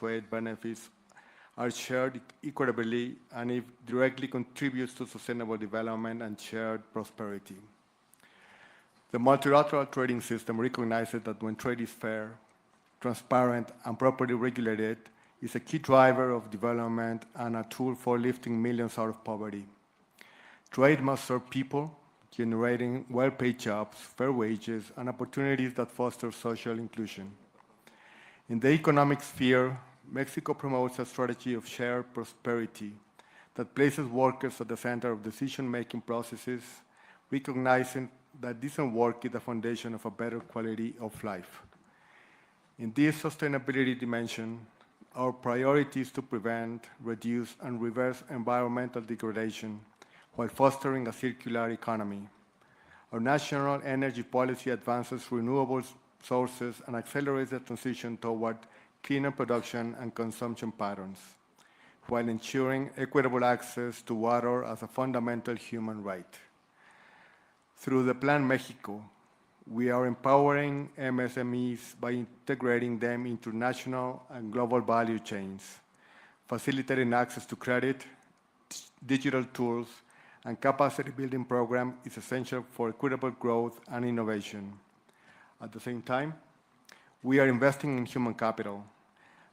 trade benefits are shared equitably, and it directly contributes to sustainable development and shared prosperity. The multilateral trading system recognizes that when trade is fair, transparent, and properly regulated, it's a key driver of development and a tool for lifting millions out of poverty. Trade must serve people, generating well-paid jobs, fair wages, and opportunities that foster social inclusion. In the economic sphere, Mexico promotes a strategy of shared prosperity that places workers at the center of decision-making processes, recognizing that decent work is the foundation of a better quality of life. In this sustainability dimension, our priority is to prevent, reduce, and reverse environmental degradation while fostering a circular economy. Our national energy policy advances renewable sources and accelerates the transition toward cleaner production and consumption patterns, while ensuring equitable access to water as a fundamental human right. Through the Plan Mexico, we are empowering MSMEs by integrating them into national and global value chains, facilitating access to credit, digital tools, and capacity building program is essential for equitable growth and innovation. At the same time, we are investing in human capital,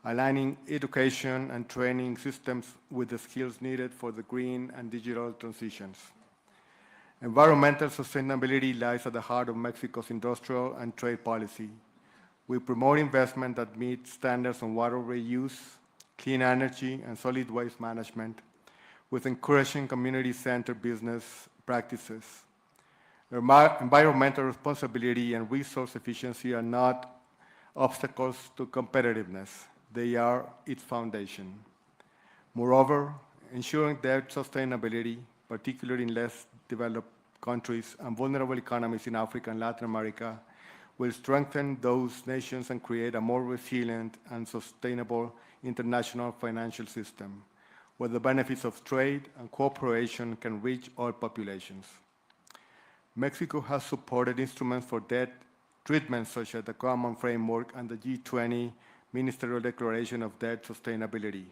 aligning education and training systems with the skills needed for the green and digital transitions. Environmental sustainability lies at the heart of Mexico's industrial and trade policy. We promote investment that meets standards on water reuse, clean energy, and solid waste management, with encouraging community-centered business practices. Environmental responsibility and resource efficiency are not obstacles to competitiveness. They are its foundation. Moreover, ensuring debt sustainability, particularly in less developed countries and vulnerable economies in Africa and Latin America, will strengthen those nations and create a more resilient and sustainable international financial system, where the benefits of trade and cooperation can reach all populations. Mexico has supported instruments for debt treatment such as the Common Framework and the G20 Ministerial Declaration of Debt Sustainability.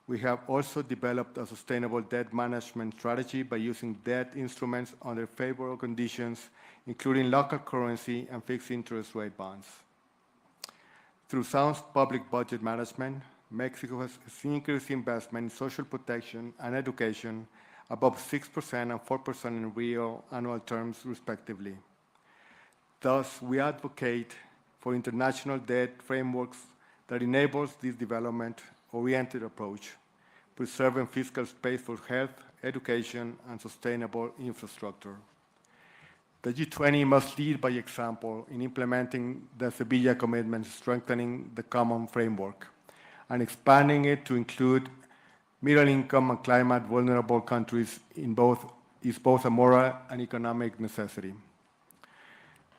We have also developed a sustainable debt management strategy by using debt instruments under favorable conditions, including local currency and fixed interest rate bonds. Through sound public budget management, Mexico has increased investment in social protection and education above 6% and 4% in real annual terms, respectively. Thus, we advocate for international debt frameworks that enables this development-oriented approach, preserving fiscal space for health, education, and sustainable infrastructure. The G20 must lead by example in implementing the Sevilla Commitment, strengthening the Common Framework, and expanding it to include middle-income and climate-vulnerable countries is both a moral and economic necessity.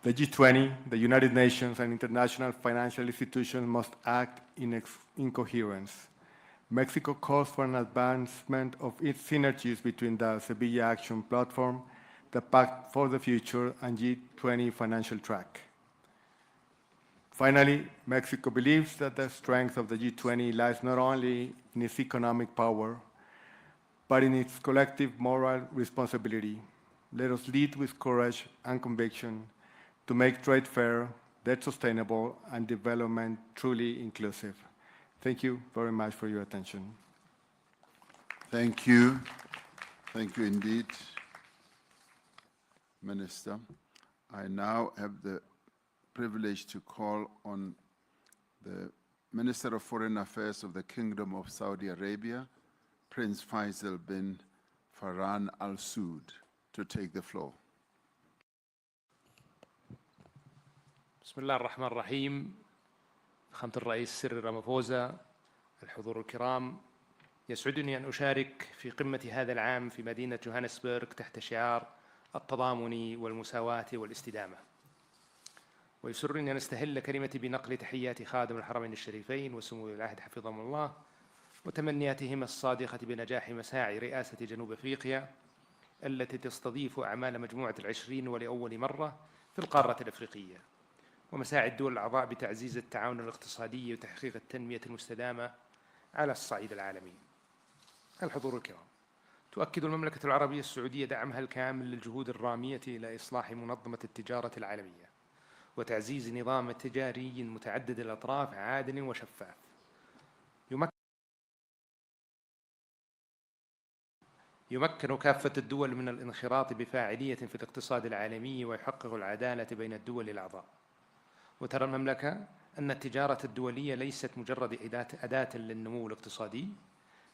The G20, the United Nations, and international financial institutions must act in coherence. Mexico calls for an advancement of its synergies between the Sevilla Action Platform, the Pact for the Future, and G20 Financial Track. Finally, Mexico believes that the strength of the G20 lies not only in its economic power, but in its collective moral responsibility. Let us lead with courage and conviction to make trade fair, debt sustainable, and development truly inclusive. Thank you very much for your attention. Thank you. Thank you indeed, Minister. I now have the privilege to call on the Minister of Foreign Affairs of the Kingdom of Saudi Arabia, Prince Faisal bin Farhan Al Saud, to take the floor. بسم الله الرحمن الرحيم. فخامة الرئيس سيريل رامافوزا، الحضور الكرام، يسعدني أن أشارك في قمة هذا العام في مدينة جوهانسبرغ تحت شعار التضامن والمساواة والاستدامة. ويسرني أن أستهل كلمتي بنقل تحيات خادم الحرمين الشريفين وسمو العهد حفظهم الله وتمنياتهم الصادقة بنجاح مساعي رئاسة جنوب أفريقيا التي تستضيف أعمال مجموعة ال20 ولأول مرة في القارة الأفريقية، ومساعي الدول الأعضاء بتعزيز التعاون الاقتصادي وتحقيق التنمية المستدامة على الصعيد العالمي. الحضور الكرام، تؤكد المملكة العربية السعودية دعمها الكامل للجهود الرامية إلى إصلاح منظمة التجارة العالمية وتعزيز نظام تجاري متعدد الأطراف عادل وشفاف يمكن كافة الدول من الانخراط بفاعلية في الاقتصاد العالمي ويحقق العدالة بين الدول الأعضاء. وترى المملكة أن التجارة الدولية ليست مجرد أداة للنمو الاقتصادي،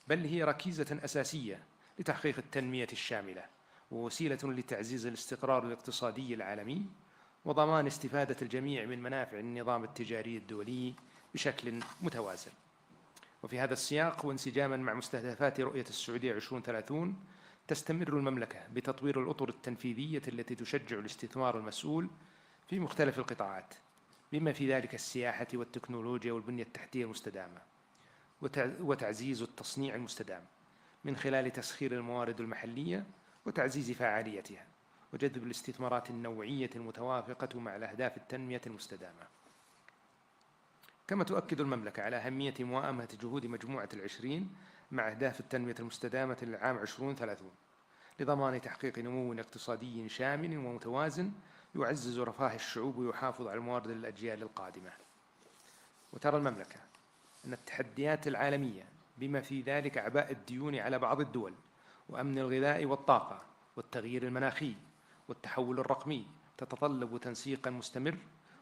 بل هي ركيزة أساسية لتحقيق التنمية الشاملة ووسيلة لتعزيز الاستقرار الاقتصادي العالمي وضمان استفادة الجميع من منافع النظام التجاري الدولي بشكل متوازن. وفي هذا السياق وانسجاماً مع مستهدفات رؤية السعودية 2030 تستمر المملكة بتطوير الأطر التنفيذية التي تشجع الاستثمار المسؤول في مختلف القطاعات بما في ذلك السياحة والتكنولوجيا والبنية التحتية المستدامة وتعزيز التصنيع المستدام من خلال تسخير الموارد المحلية وتعزيز فعاليتها وجذب الاستثمارات النوعية المتوافقة مع الأهداف التنمية المستدامة. كما تؤكد المملكة على أهمية موائمة جهود مجموعة العشرين مع أهداف التنمية المستدامة للعام 2030 لضمان تحقيق نمو اقتصادي شامل ومتوازن يعزز رفاه الشعوب ويحافظ على الموارد للأجيال القادمة. وترى المملكة أن التحديات العالمية بما في ذلك أعباء الديون على بعض الدول وأمن الغذاء والطاقة والتغيير المناخي والتحول الرقمي تتطلب تنسيقاً مستمر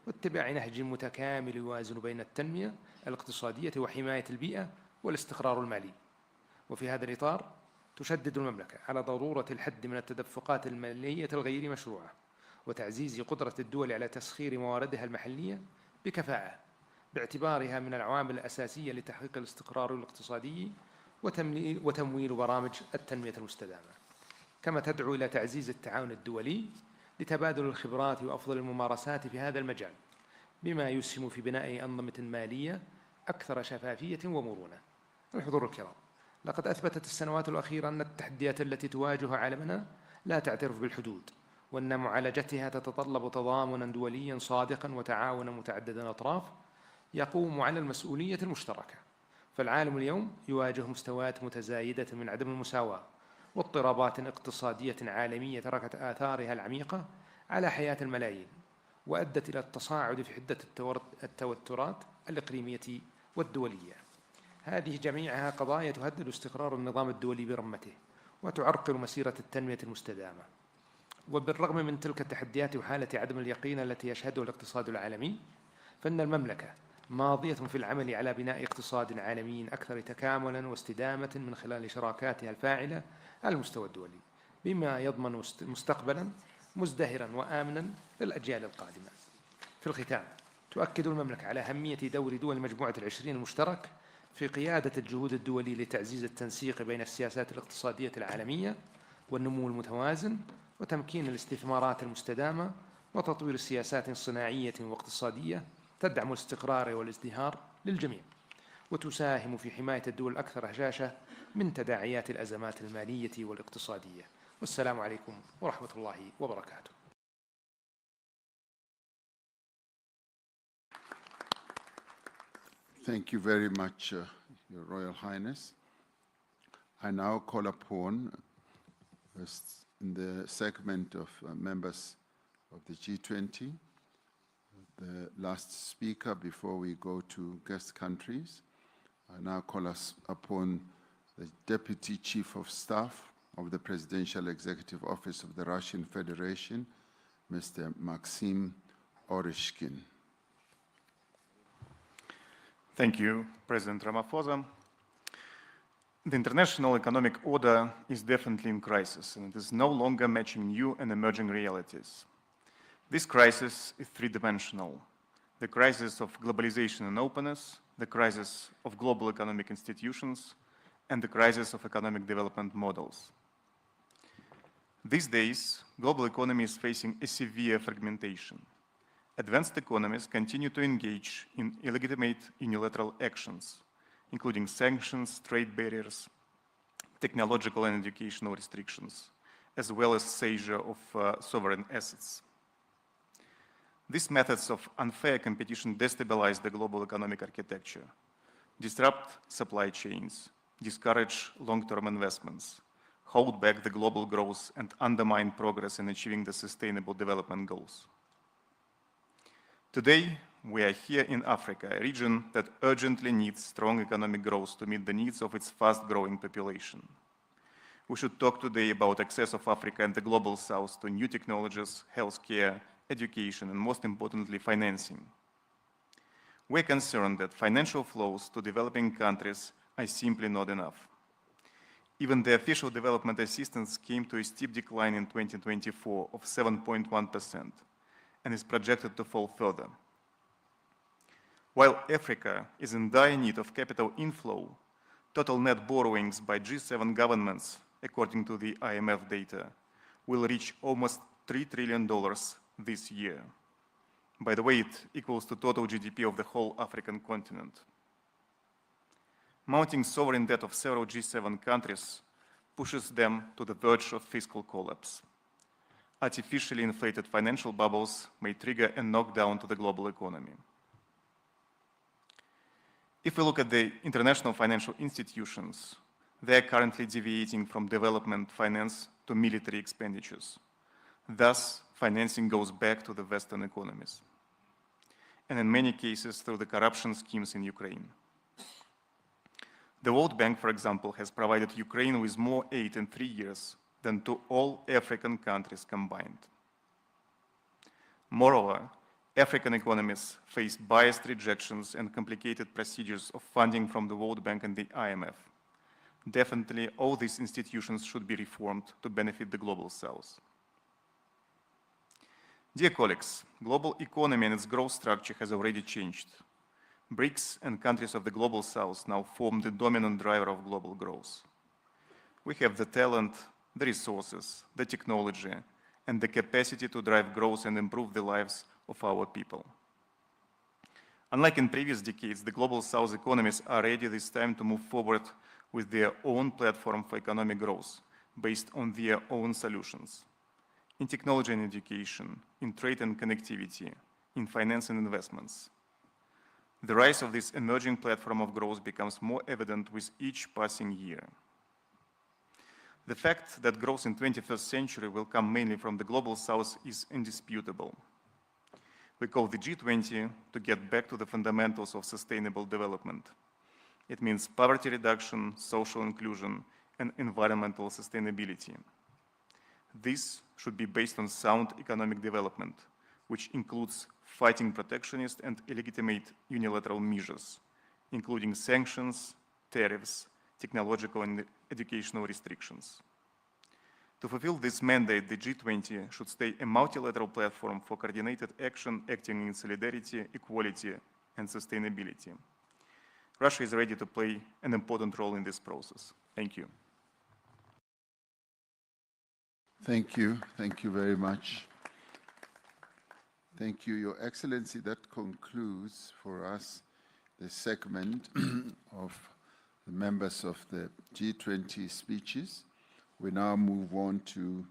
واتباع نهج متكامل يوازن بين التنمية الاقتصادية وحماية البيئة والاستقرار المالي. وفي هذا الإطار تشدد المملكة على ضرورة الحد من التدفقات المالية الغير مشروعة وتعزيز قدرة الدول على تسخير مواردها المحلية بكفاءة باعتبارها من العوامل الأساسية لتحقيق الاستقرار الاقتصادي وتمويل برامج التنمية المستدامة. كما تدعو إلى تعزيز التعاون الدولي لتبادل الخبرات وأفضل الممارسات في هذا المجال بما يسهم في بناء أنظمة مالية أكثر شفافية ومرونة. الحضور الكرام، لقد أثبتت السنوات الأخيرة أن التحديات التي تواجه عالمنا لا تعترف بالحدود وأن معالجتها تتطلب تضامناً دولياً صادقاً وتعاوناً متعدد الأطراف يقوم على المسؤولية المشتركة. فالعالم اليوم يواجه مستويات متزايدة من عدم المساواة واضطرابات اقتصادية عالمية تركت آثارها العميقة على حياة الملايين وأدت إلى التصاعد في حدة التوترات الإقليمية والدولية. هذه جميعها قضايا تهدد استقرار النظام الدولي برمته وتعرقل مسيرة التنمية المستدامة. وبالرغم من تلك التحديات وحالة عدم اليقين التي يشهدها الاقتصاد العالمي، فإن المملكة ماضية في العمل على بناء اقتصاد عالمي أكثر تكاملاً واستدامة من خلال شراكاتها الفاعلة على المستوى الدولي بما يضمن مستقبلاً مزدهراً وآمناً للأجيال القادمة. في الختام، تؤكد المملكة على أهمية دور دول مجموعة العشرين المشترك في قيادة الجهود الدولية لتعزيز التنسيق بين السياسات الاقتصادية العالمية والنمو المتوازن وتمكين الاستثمارات المستدامة وتطوير سياسات صناعية واقتصادية تدعم الاستقرار والازدهار للجميع وتساهم في حماية الدول الأكثر هشاشة من تداعيات الأزمات المالية والاقتصادية. والسلام عليكم ورحمة الله وبركاته. Thank you very much, Your Royal Highness. I now call upon, in the segment of members of the G20, the last speaker before we go to guest countries. I now call us upon the Deputy Chief of Staff of the Presidential Executive Office of the Russian Federation, Mr. Maxim Oreshkin. Thank you, President Ramaphosa. The international economic order is definitely in crisis, and it is no longer matching new and emerging realities. This crisis is three-dimensional: the crisis of globalization and openness, the crisis of global economic institutions, and the crisis of economic development models. These days, global economy is facing a severe fragmentation. Advanced economies continue to engage in illegitimate unilateral actions, including sanctions, trade barriers, technological and educational restrictions, as well as seizure of sovereign assets. These methods of unfair competition destabilize the global economic architecture, disrupt supply chains, discourage long-term investments, hold back the global growth, and undermine progress in achieving the Sustainable Development Goals. Today, we are here in Africa, a region that urgently needs strong economic growth to meet the needs of its fast-growing population. We should talk today about access of Africa and the Global South to new technologies, healthcare, education, and most importantly, financing. We're concerned that financial flows to developing countries are simply not enough. Even the official development assistance came to a steep decline in 2024 of 7.1% and is projected to fall further. While Africa is in dire need of capital inflow, total net borrowings by G7 governments, according to the IMF data, will reach almost $3 trillion this year. By the way, it equals to total GDP of the whole African continent. Mounting sovereign debt of several G7 countries pushes them to the verge of fiscal collapse. Artificially inflated financial bubbles may trigger a knockdown to the global economy. If we look at the international financial institutions, they are currently deviating from development finance to military expenditures. Thus, financing goes back to the Western economies, and in many cases through the corruption schemes in Ukraine. The World Bank, for example, has provided Ukraine with more aid in 3 years than to all African countries combined. Moreover, African economies face biased rejections and complicated procedures of funding from the World Bank and the IMF. Definitely, all these institutions should be reformed to benefit the Global South. Dear colleagues, global economy and its growth structure has already changed. BRICS and countries of the Global South now form the dominant driver of global growth. We have the talent, the resources, the technology, and the capacity to drive growth and improve the lives of our people. Unlike in previous decades, the Global South economies are ready this time to move forward with their own platform for economic growth, based on their own solutions. In technology and education, in trade and connectivity, in finance and investments. The rise of this emerging platform of growth becomes more evident with each passing year. The fact that growth in the 21st century will come mainly from the Global South is indisputable. We call the G20 to get back to the fundamentals of sustainable development. It means poverty reduction, social inclusion, and environmental sustainability. This should be based on sound economic development, which includes fighting protectionist and illegitimate unilateral measures, including sanctions, tariffs, technological and educational restrictions. To fulfill this mandate, the G20 should stay a multilateral platform for coordinated action acting in solidarity, equality, and sustainability. Russia is ready to play an important role in this process. Thank you. Thank you. Thank you very much. Thank you, Your Excellency. That concludes for us the segment of the members of the G20 speeches. We now move on to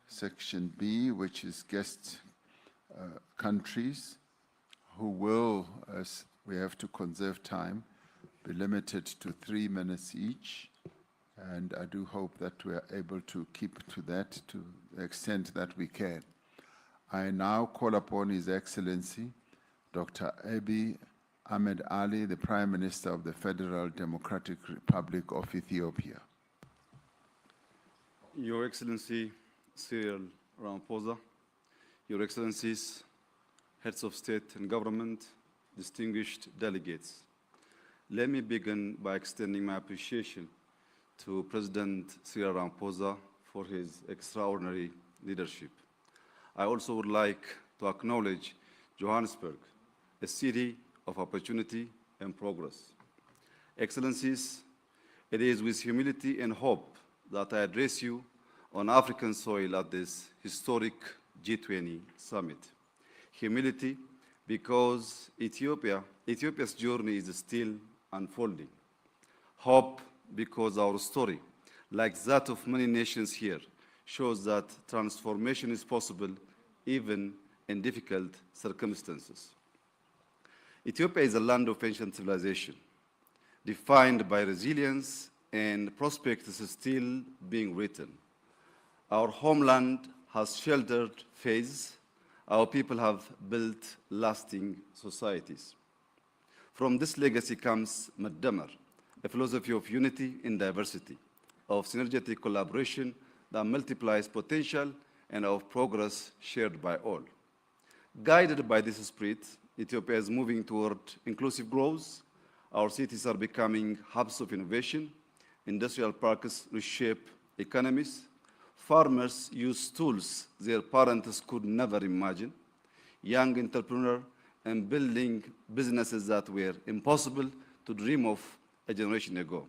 section B, which is guest countries, who will, as we have to conserve time, be limited to 3 minutes each. And I do hope that we are able to keep to that to the extent that we can. I now call upon His Excellency, Dr. Abiy Ahmed Ali, the Prime Minister of the Federal Democratic Republic of Ethiopia. Your Excellency Cyril Ramaphosa, Your Excellencies, Heads of State and Government, distinguished delegates. Let me begin by extending my appreciation to President Cyril Ramaphosa for his extraordinary leadership. I also would like to acknowledge Johannesburg, a city of opportunity and progress. Excellencies, it is with humility and hope that I address you on African soil at this historic G20 summit. Humility because Ethiopia's journey is still unfolding. Hope because our story, like that of many nations here, shows that transformation is possible even in difficult circumstances. Ethiopia is a land of ancient civilization, defined by resilience and prospects still being written. Our homeland has sheltered faiths. Our people have built lasting societies. From this legacy comes Maddamar, a philosophy of unity in diversity, of synergetic collaboration that multiplies potential and of progress shared by all. Guided by this spirit, Ethiopia is moving toward inclusive growth. Our cities are becoming hubs of innovation. Industrial parks reshape economies. Farmers use tools their parents could never imagine. Young entrepreneurs and building businesses that were impossible to dream of a generation ago.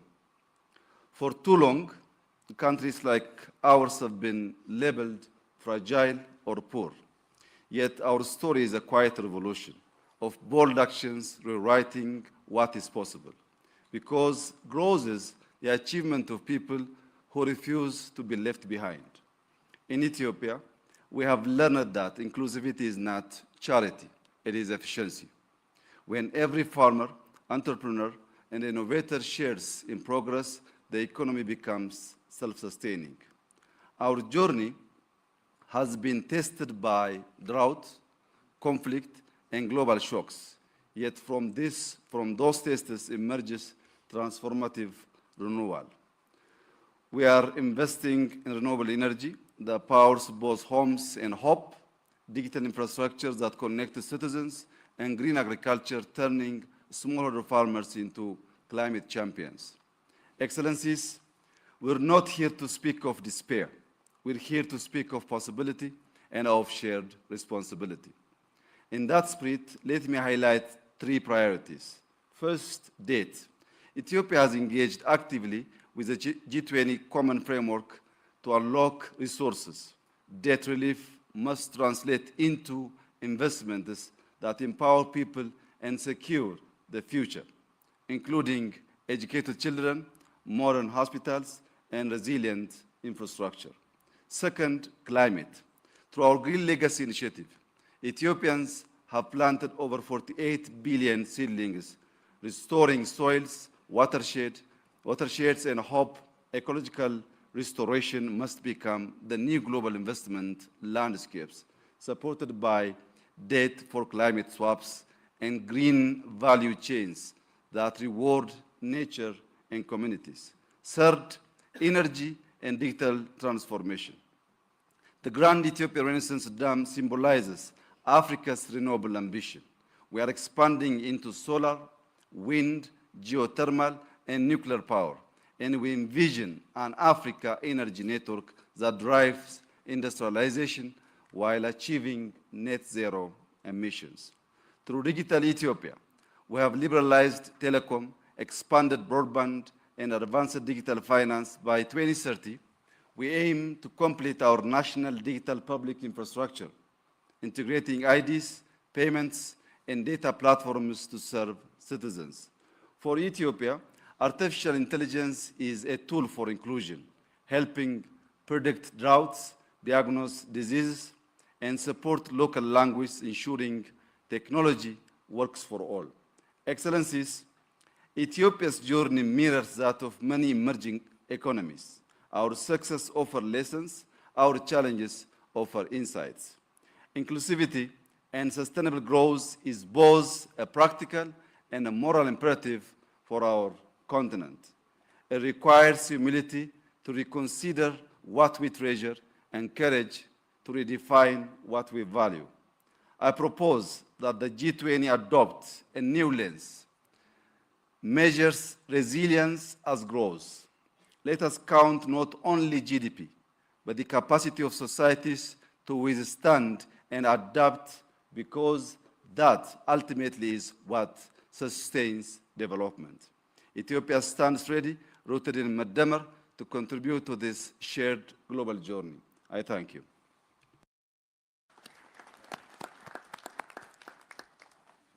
For too long, countries like ours have been labeled fragile or poor. Yet our story is a quiet revolution of bold actions rewriting what is possible. Because growth is the achievement of people who refuse to be left behind. In Ethiopia, we have learned that inclusivity is not charity, it is efficiency. When every farmer, entrepreneur, and innovator shares in progress, the economy becomes self-sustaining. Our journey has been tested by drought, conflict, and global shocks. Yet from those tests emerges transformative renewal. We are investing in renewable energy that powers both homes and hope, digital infrastructures that connect citizens, and green agriculture turning smallholder farmers into climate champions. Excellencies, we're not here to speak of despair. We're here to speak of possibility and of shared responsibility. In that spirit, let me highlight 3 priorities. First, debt. Ethiopia has engaged actively with the G20 Common Framework to unlock resources. Debt relief must translate into investments that empower people and secure the future, including educated children, modern hospitals, and resilient infrastructure. Second, climate. Through our Green Legacy Initiative, Ethiopians have planted over 48 billion seedlings, restoring soils, watersheds, and hope ecological restoration must become the new global investment landscapes, supported by debt for climate swaps and green value chains that reward nature and communities. Third, energy and digital transformation. The Grand Ethiopia Renaissance Dam symbolizes Africa's renewable ambition. We are expanding into solar, wind, geothermal, and nuclear power, and we envision an Africa energy network that drives industrialization while achieving net zero emissions. Through Digital Ethiopia, we have liberalized telecom, expanded broadband, and advanced digital finance. By 2030, we aim to complete our national digital public infrastructure, integrating IDs, payments, and data platforms to serve citizens. For Ethiopia, artificial intelligence is a tool for inclusion, helping predict droughts, diagnose diseases, and support local language, ensuring technology works for all. Excellencies, Ethiopia's journey mirrors that of many emerging economies. Our success offers lessons, our challenges offer insights. Inclusivity and sustainable growth is both a practical and a moral imperative for our continent. It requires humility to reconsider what we treasure and courage to redefine what we value. I propose that the G20 adopt a new lens, measures resilience as growth. Let us count not only GDP, but the capacity of societies to withstand and adapt, because that ultimately is what sustains development. Ethiopia stands ready, rooted in Maddamar, to contribute to this shared global journey. I thank you.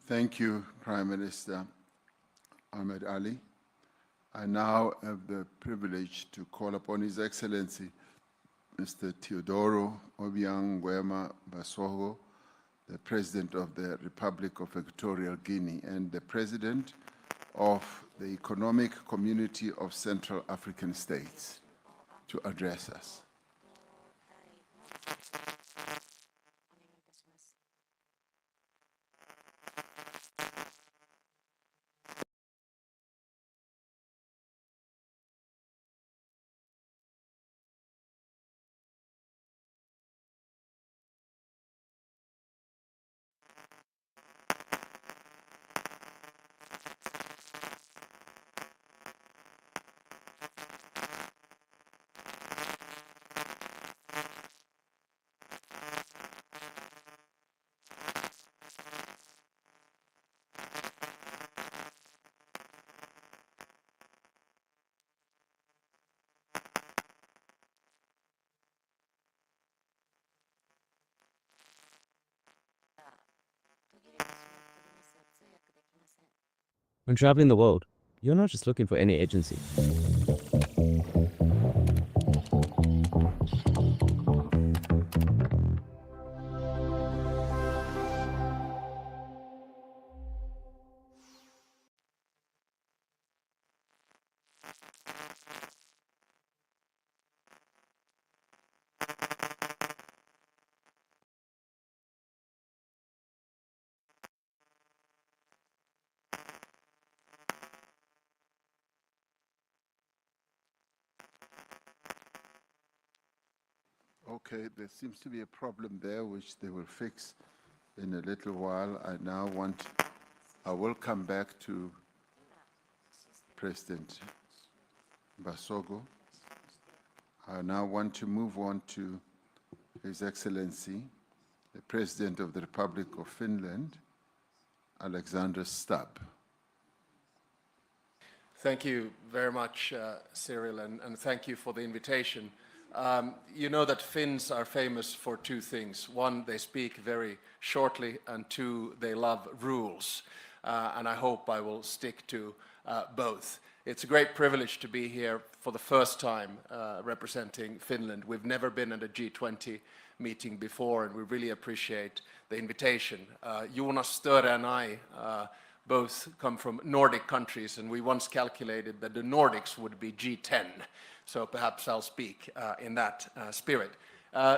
Thank you, Prime Minister Ahmed Ali. I now have the privilege to call upon His Excellency, Mr. Teodoro Obiang Nguema Basogo, the President of the Republic of Equatorial Guinea and the President of the Economic Community of Central African States to address us. When traveling the world, you're not just looking for any agency. Okay, there seems to be a problem there which they will fix in a little while. I will come back to President Basogo. I now want to move on to His Excellency, the President of the Republic of Finland, Alexander Stubb. Thank you very much, Cyril, and thank you for the invitation. You know that Finns are famous for two things. One, they speak very shortly, and two, they love rules. And I hope I will stick to both. It's a great privilege to be here for the first time representing Finland. We've never been at a G20 meeting before, and we really appreciate the invitation. Jonas Störe and I both come from Nordic countries, and we once calculated that the Nordics would be G10. So perhaps I'll speak in that spirit.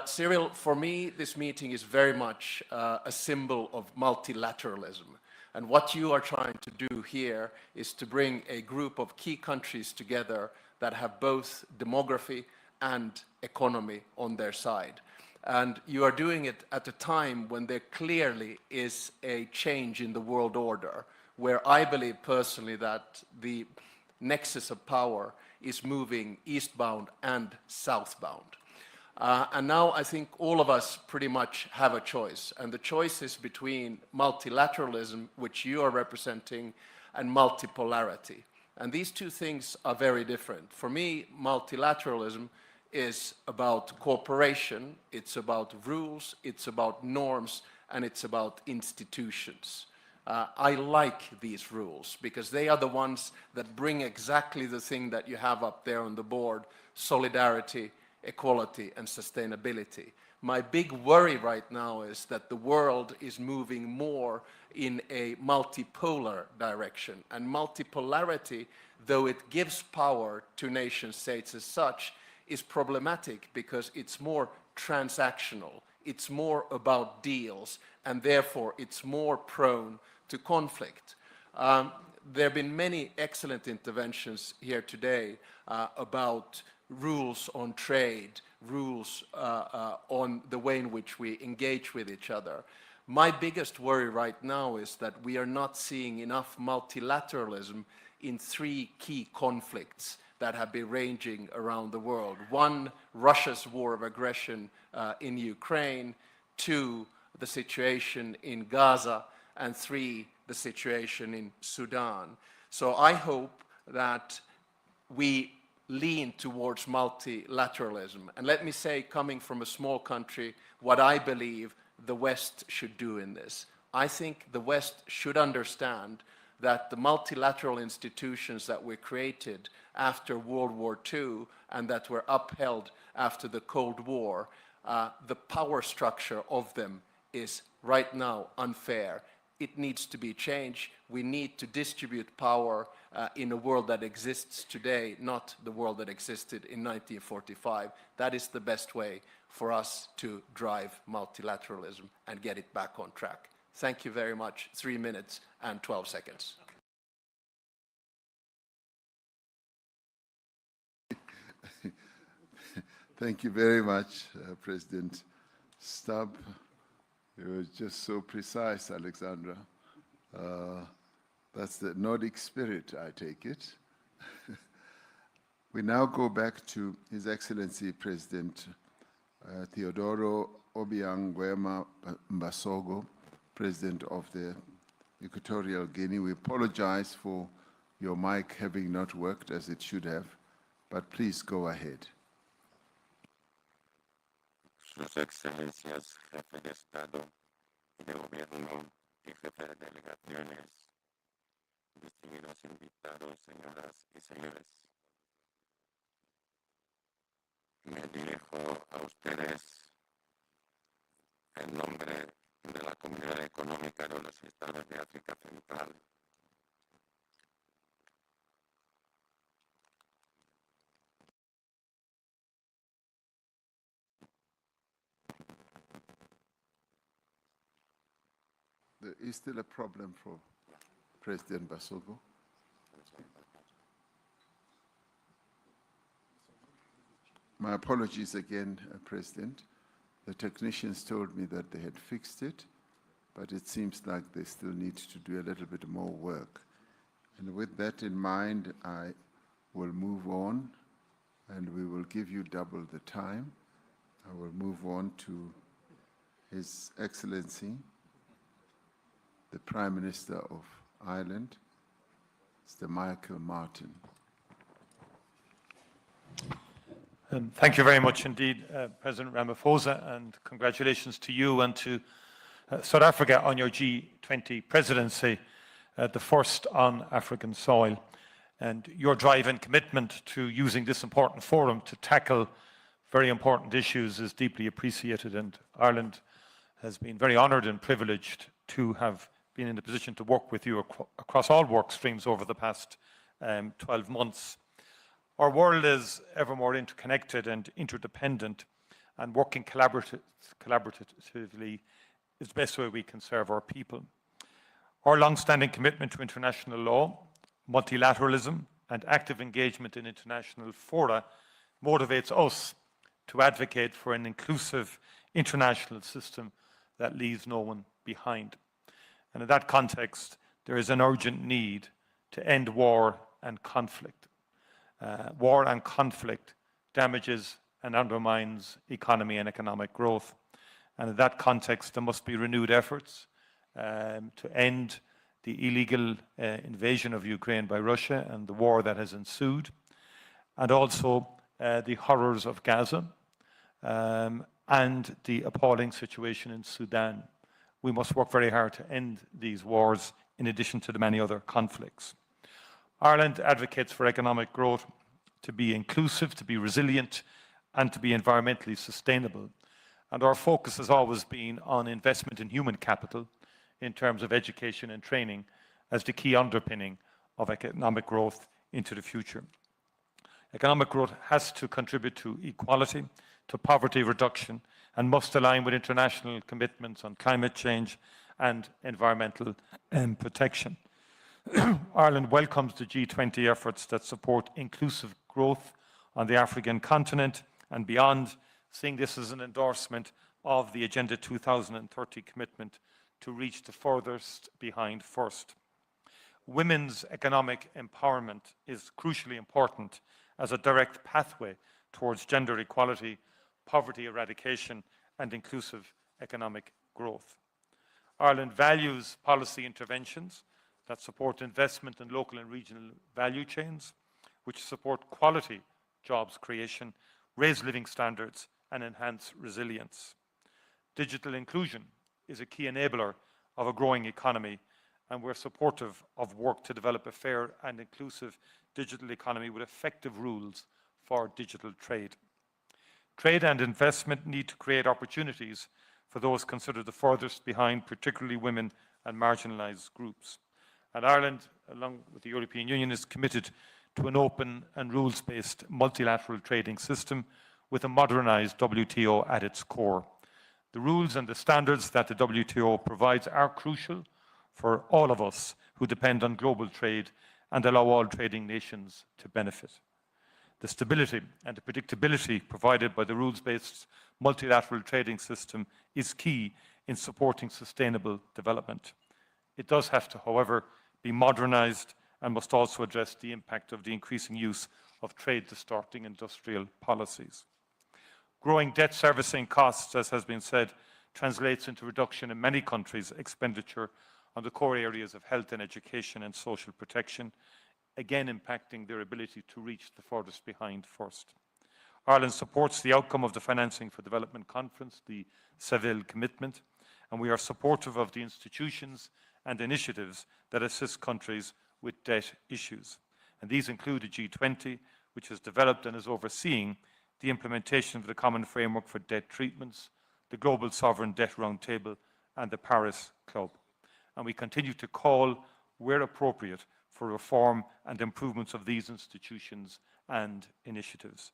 Cyril, for me, this meeting is very much a symbol of multilateralism. And what you are trying to do here is to bring a group of key countries together that have both demography and economy on their side. And you are doing it at a time when there clearly is a change in the world order, where I believe personally that the nexus of power is moving eastbound and southbound. And now I think all of us pretty much have a choice. And the choice is between multilateralism, which you are representing, and multipolarity. And these two things are very different. For me, multilateralism is about cooperation, it's about rules, it's about norms, and it's about institutions. I like these rules because they are the ones that bring exactly the thing that you have up there on the board: solidarity, equality, and sustainability. My big worry right now is that the world is moving more in a multipolar direction. And multipolarity, though it gives power to nation states as such, is problematic because it's more transactional, it's more about deals, and therefore it's more prone to conflict. There have been many excellent interventions here today about rules on trade, rules on the way in which we engage with each other. My biggest worry right now is that we are not seeing enough multilateralism in three key conflicts that have been raging around the world. One, Russia's war of aggression in Ukraine. Two, the situation in Gaza. And three, the situation in Sudan. So I hope that we lean towards multilateralism. And let me say, coming from a small country, what I believe the West should do in this. I think the West should understand that the multilateral institutions that were created after World War II and that were upheld after the Cold War, the power structure of them is right now unfair. It needs to be changed. We need to distribute power in a world that exists today, not the world that existed in 1945. That is the best way for us to drive multilateralism and get it back on track. Thank you very much. 3 minutes and 12 seconds. Thank you very much, President Stubb. You were just so precise, Alexandra. That's the Nordic spirit, I take it. We now go back to His Excellency President Teodoro Obiang Nguema Mbasogo, President of the Equatorial Guinea. We apologize for your mic having not worked as it should have, but please go ahead. Sus Excelencias, Jefe de Estado y de Gobierno y Jefe de Delegaciones, distinguidos invitados, señoras y señores. Me dirijo a ustedes en nombre de la Comunidad Económica de los Estados de África Central. There is still a problem for President Basogo. My apologies again, President. The technicians told me that they had fixed it, but it seems like they still need to do a little bit more work. And with that in mind, I will move on, and we will give you double the time. I will move on to His Excellency, the Prime Minister of Ireland, Mr. Michael Martin. Thank you very much indeed, President Ramaphosa, and congratulations to you and to South Africa on your G20 presidency, the first on African soil. And your drive and commitment to using this important forum to tackle very important issues is deeply appreciated, and Ireland has been very honoured and privileged to have been in the position to work with you across all work streams over the past 12 months. Our world is ever more interconnected and interdependent, and working collaboratively is the best way we can serve our people. Our long-standing commitment to international law, multilateralism, and active engagement in international fora motivates us to advocate for an inclusive international system that leaves no one behind. And in that context, there is an urgent need to end war and conflict. War and conflict damages and undermines economy and economic growth. And in that context, there must be renewed efforts to end the illegal invasion of Ukraine by Russia and the war that has ensued, and also the horrors of Gaza and the appalling situation in Sudan. We must work very hard to end these wars in addition to the many other conflicts. Ireland advocates for economic growth to be inclusive, to be resilient, and to be environmentally sustainable. And our focus has always been on investment in human capital in terms of education and training as the key underpinning of economic growth into the future. Economic growth has to contribute to equality, to poverty reduction, and must align with international commitments on climate change and environmental protection. Ireland welcomes the G20 efforts that support inclusive growth on the African continent and beyond, seeing this as an endorsement of the Agenda 2030 commitment to reach the furthest behind first. Women's economic empowerment is crucially important as a direct pathway towards gender equality, poverty eradication, and inclusive economic growth. Ireland values policy interventions that support investment in local and regional value chains, which support quality jobs creation, raise living standards, and enhance resilience. Digital inclusion is a key enabler of a growing economy, and we're supportive of work to develop a fair and inclusive digital economy with effective rules for digital trade. Trade and investment need to create opportunities for those considered the furthest behind, particularly women and marginalised groups. And Ireland, along with the European Union, is committed to an open and rules-based multilateral trading system with a modernised WTO at its core. The rules and the standards that the WTO provides are crucial for all of us who depend on global trade and allow all trading nations to benefit. The stability and the predictability provided by the rules-based multilateral trading system is key in supporting sustainable development. It does have to, however, be modernised and must also address the impact of the increasing use of trade-distorting industrial policies. Growing debt servicing costs, as has been said, translates into reduction in many countries' expenditure on the core areas of health and education and social protection, again impacting their ability to reach the furthest behind first. Ireland supports the outcome of the Financing for Development Conference, the Seville Commitment, and we are supportive of the institutions and initiatives that assist countries with debt issues. And these include the G20, which has developed and is overseeing the implementation of the Common Framework for Debt Treatments, the Global Sovereign Debt Roundtable, and the Paris Club. And we continue to call, where appropriate, for reform and improvements of these institutions and initiatives.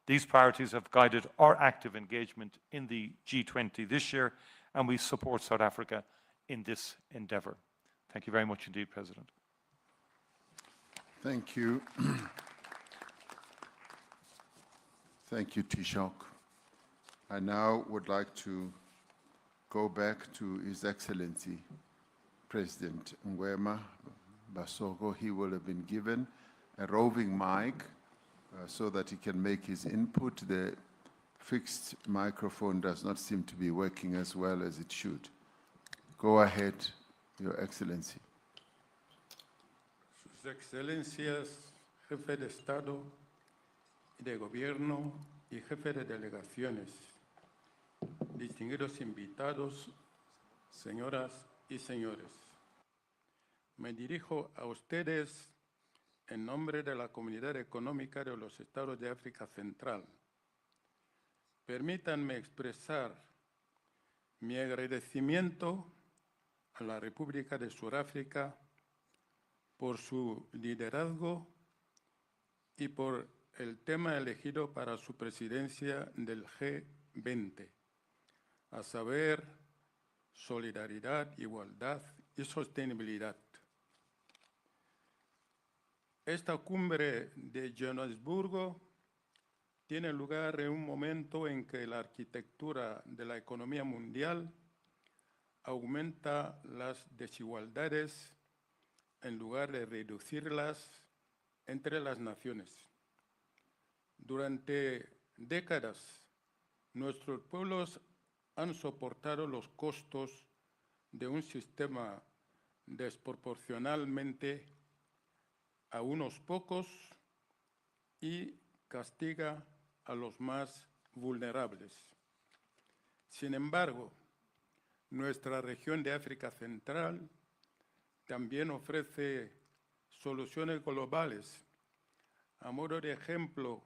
These priorities have guided our active engagement in the G20 this year, and we support South Africa in this endeavour. Thank you very much indeed, President. Thank you. Thank you, Taoiseach. I now would like to go back to His Excellency, President Ngwema Basoko. He will have been given a roving mic so that he can make his input. The fixed microphone does not seem to be working as well as it should. Go ahead, Your Excellency. Sus Excelencias, Jefe de Estado y de Gobierno y Jefe de Delegaciones, distinguidos invitados, señoras y señores. Me dirijo a ustedes en nombre de la Comunidad Económica de los Estados de África Central. Permítanme expresar mi agradecimiento a la República de Sudáfrica por su liderazgo y por el tema elegido para su presidencia del G20, a saber, solidaridad, igualdad y sostenibilidad. Esta cumbre de Johannesburgo tiene lugar en un momento en que la arquitectura de la economía mundial aumenta las desigualdades en lugar de reducirlas entre las naciones. Durante décadas, nuestros pueblos han soportado los costos de un sistema desproporcionalmente a unos pocos y castiga a los más vulnerables. Sin embargo, nuestra región de África Central también ofrece soluciones globales. A modo de ejemplo,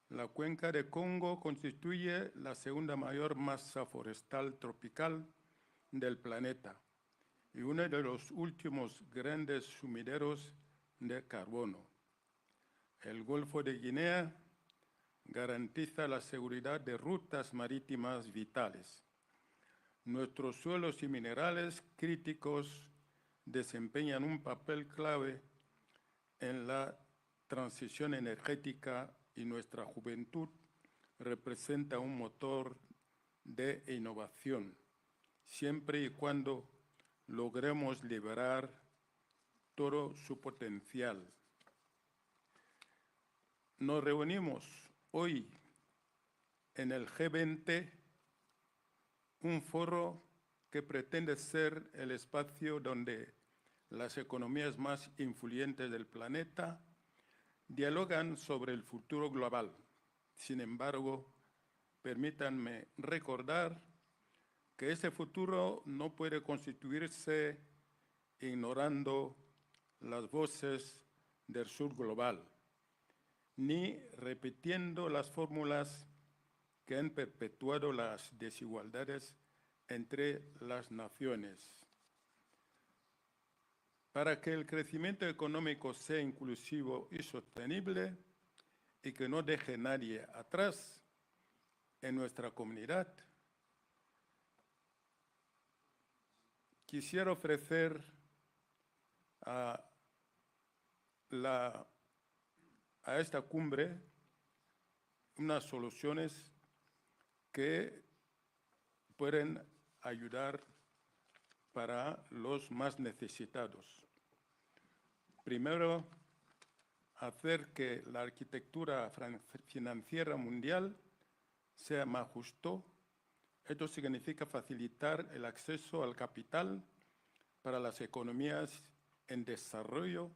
la cuenca de Congo constituye la segunda mayor masa forestal tropical del planeta y uno de los últimos grandes sumideros de carbono. El Golfo de Guinea garantiza la seguridad de rutas marítimas vitales. Nuestros suelos y minerales críticos desempeñan un papel clave en la transición energética y nuestra juventud representa un motor de innovación, siempre y cuando logremos liberar todo su potencial. Nos reunimos hoy en el G20, un foro que pretende ser el espacio donde las economías más influyentes del planeta dialogan sobre el futuro global. Sin embargo, permítanme recordar que ese futuro no puede constituirse ignorando las voces del sur global, ni repitiendo las fórmulas que han perpetuado las desigualdades entre las naciones. Para que el crecimiento económico sea inclusivo y sostenible y que no deje nadie atrás en nuestra comunidad, quisiera ofrecer a esta cumbre unas soluciones que pueden ayudar para los más necesitados. Primero, hacer que la arquitectura financiera mundial sea más justo. Esto significa facilitar el acceso al capital para las economías en desarrollo,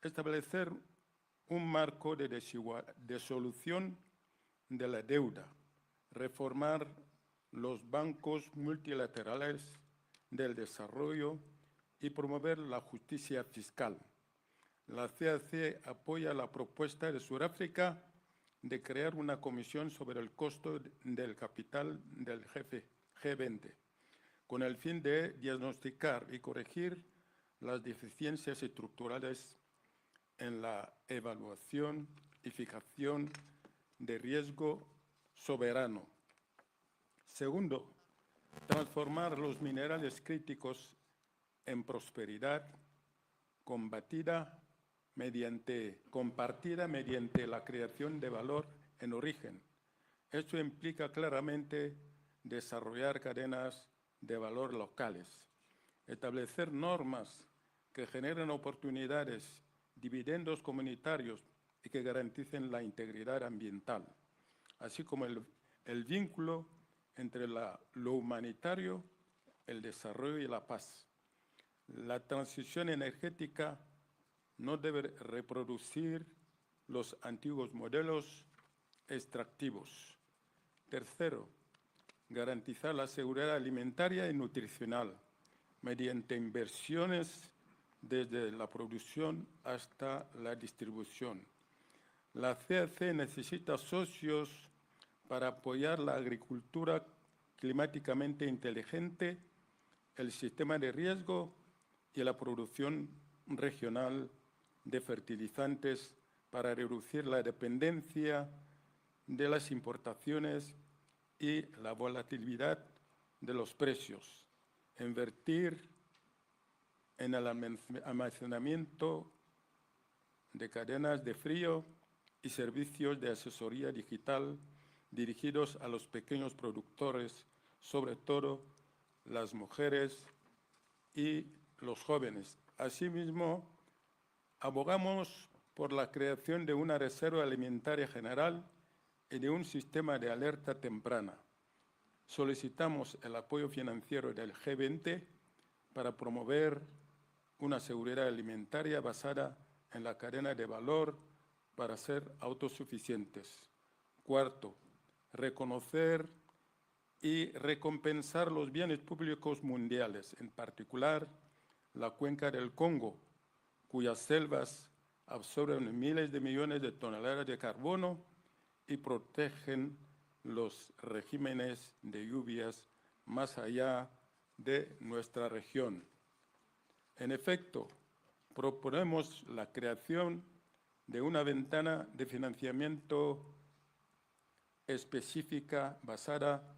establecer un marco de solución de la deuda, reformar los bancos multilaterales del desarrollo y promover la justicia fiscal. La CAC apoya la propuesta de Sudáfrica de crear una comisión sobre el costo del capital del G20, con el fin de diagnosticar y corregir las deficiencias estructurales en la evaluación y fijación de riesgo soberano. Segundo, transformar los minerales críticos en prosperidad compartida mediante la creación de valor en origen. Esto implica claramente desarrollar cadenas de valor locales, establecer normas que generen oportunidades, dividendos comunitarios y que garanticen la integridad ambiental, así como el vínculo entre lo humanitario, el desarrollo y la paz. La transición energética no debe reproducir los antiguos modelos extractivos. Tercero, garantizar la seguridad alimentaria y nutricional mediante inversiones desde la producción hasta la distribución. La CAC necesita socios para apoyar la agricultura climáticamente inteligente, el sistema de riesgo y la producción regional de fertilizantes para reducir la dependencia de las importaciones y la volatilidad de los precios, invertir en el almacenamiento de cadenas de frío y servicios de asesoría digital dirigidos a los pequeños productores, sobre todo las mujeres y los jóvenes. Asimismo, abogamos por la creación de una reserva alimentaria general y de un sistema de alerta temprana. Solicitamos el apoyo financiero del G20 para promover una seguridad alimentaria basada en la cadena de valor para ser autosuficientes. Cuarto, reconocer y recompensar los bienes públicos mundiales, en particular la cuenca del Congo, cuyas selvas absorben miles de millones de toneladas de carbono y protegen los regímenes de lluvias más allá de nuestra región. En efecto, proponemos la creación de una ventana de financiamiento específica basada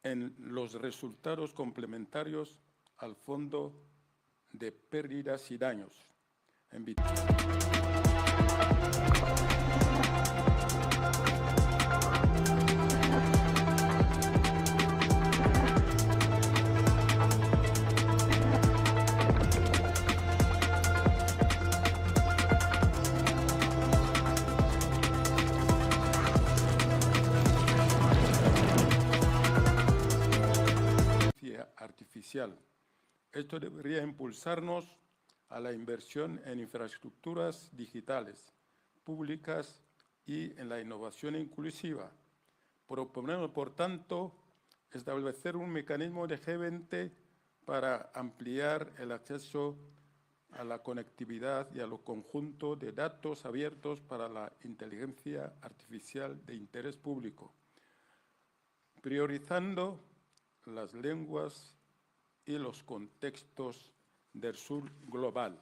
en los resultados complementarios al Fondo de Pérdidas y Daños. Artificial. Esto debería impulsarnos a la inversión en infraestructuras digitales, públicas y en la innovación inclusiva. Proponemos, por tanto, establecer un mecanismo de G20 para ampliar el acceso a la conectividad y a lo conjunto de datos abiertos para la inteligencia artificial de interés público, priorizando las lenguas y los contextos del sur global.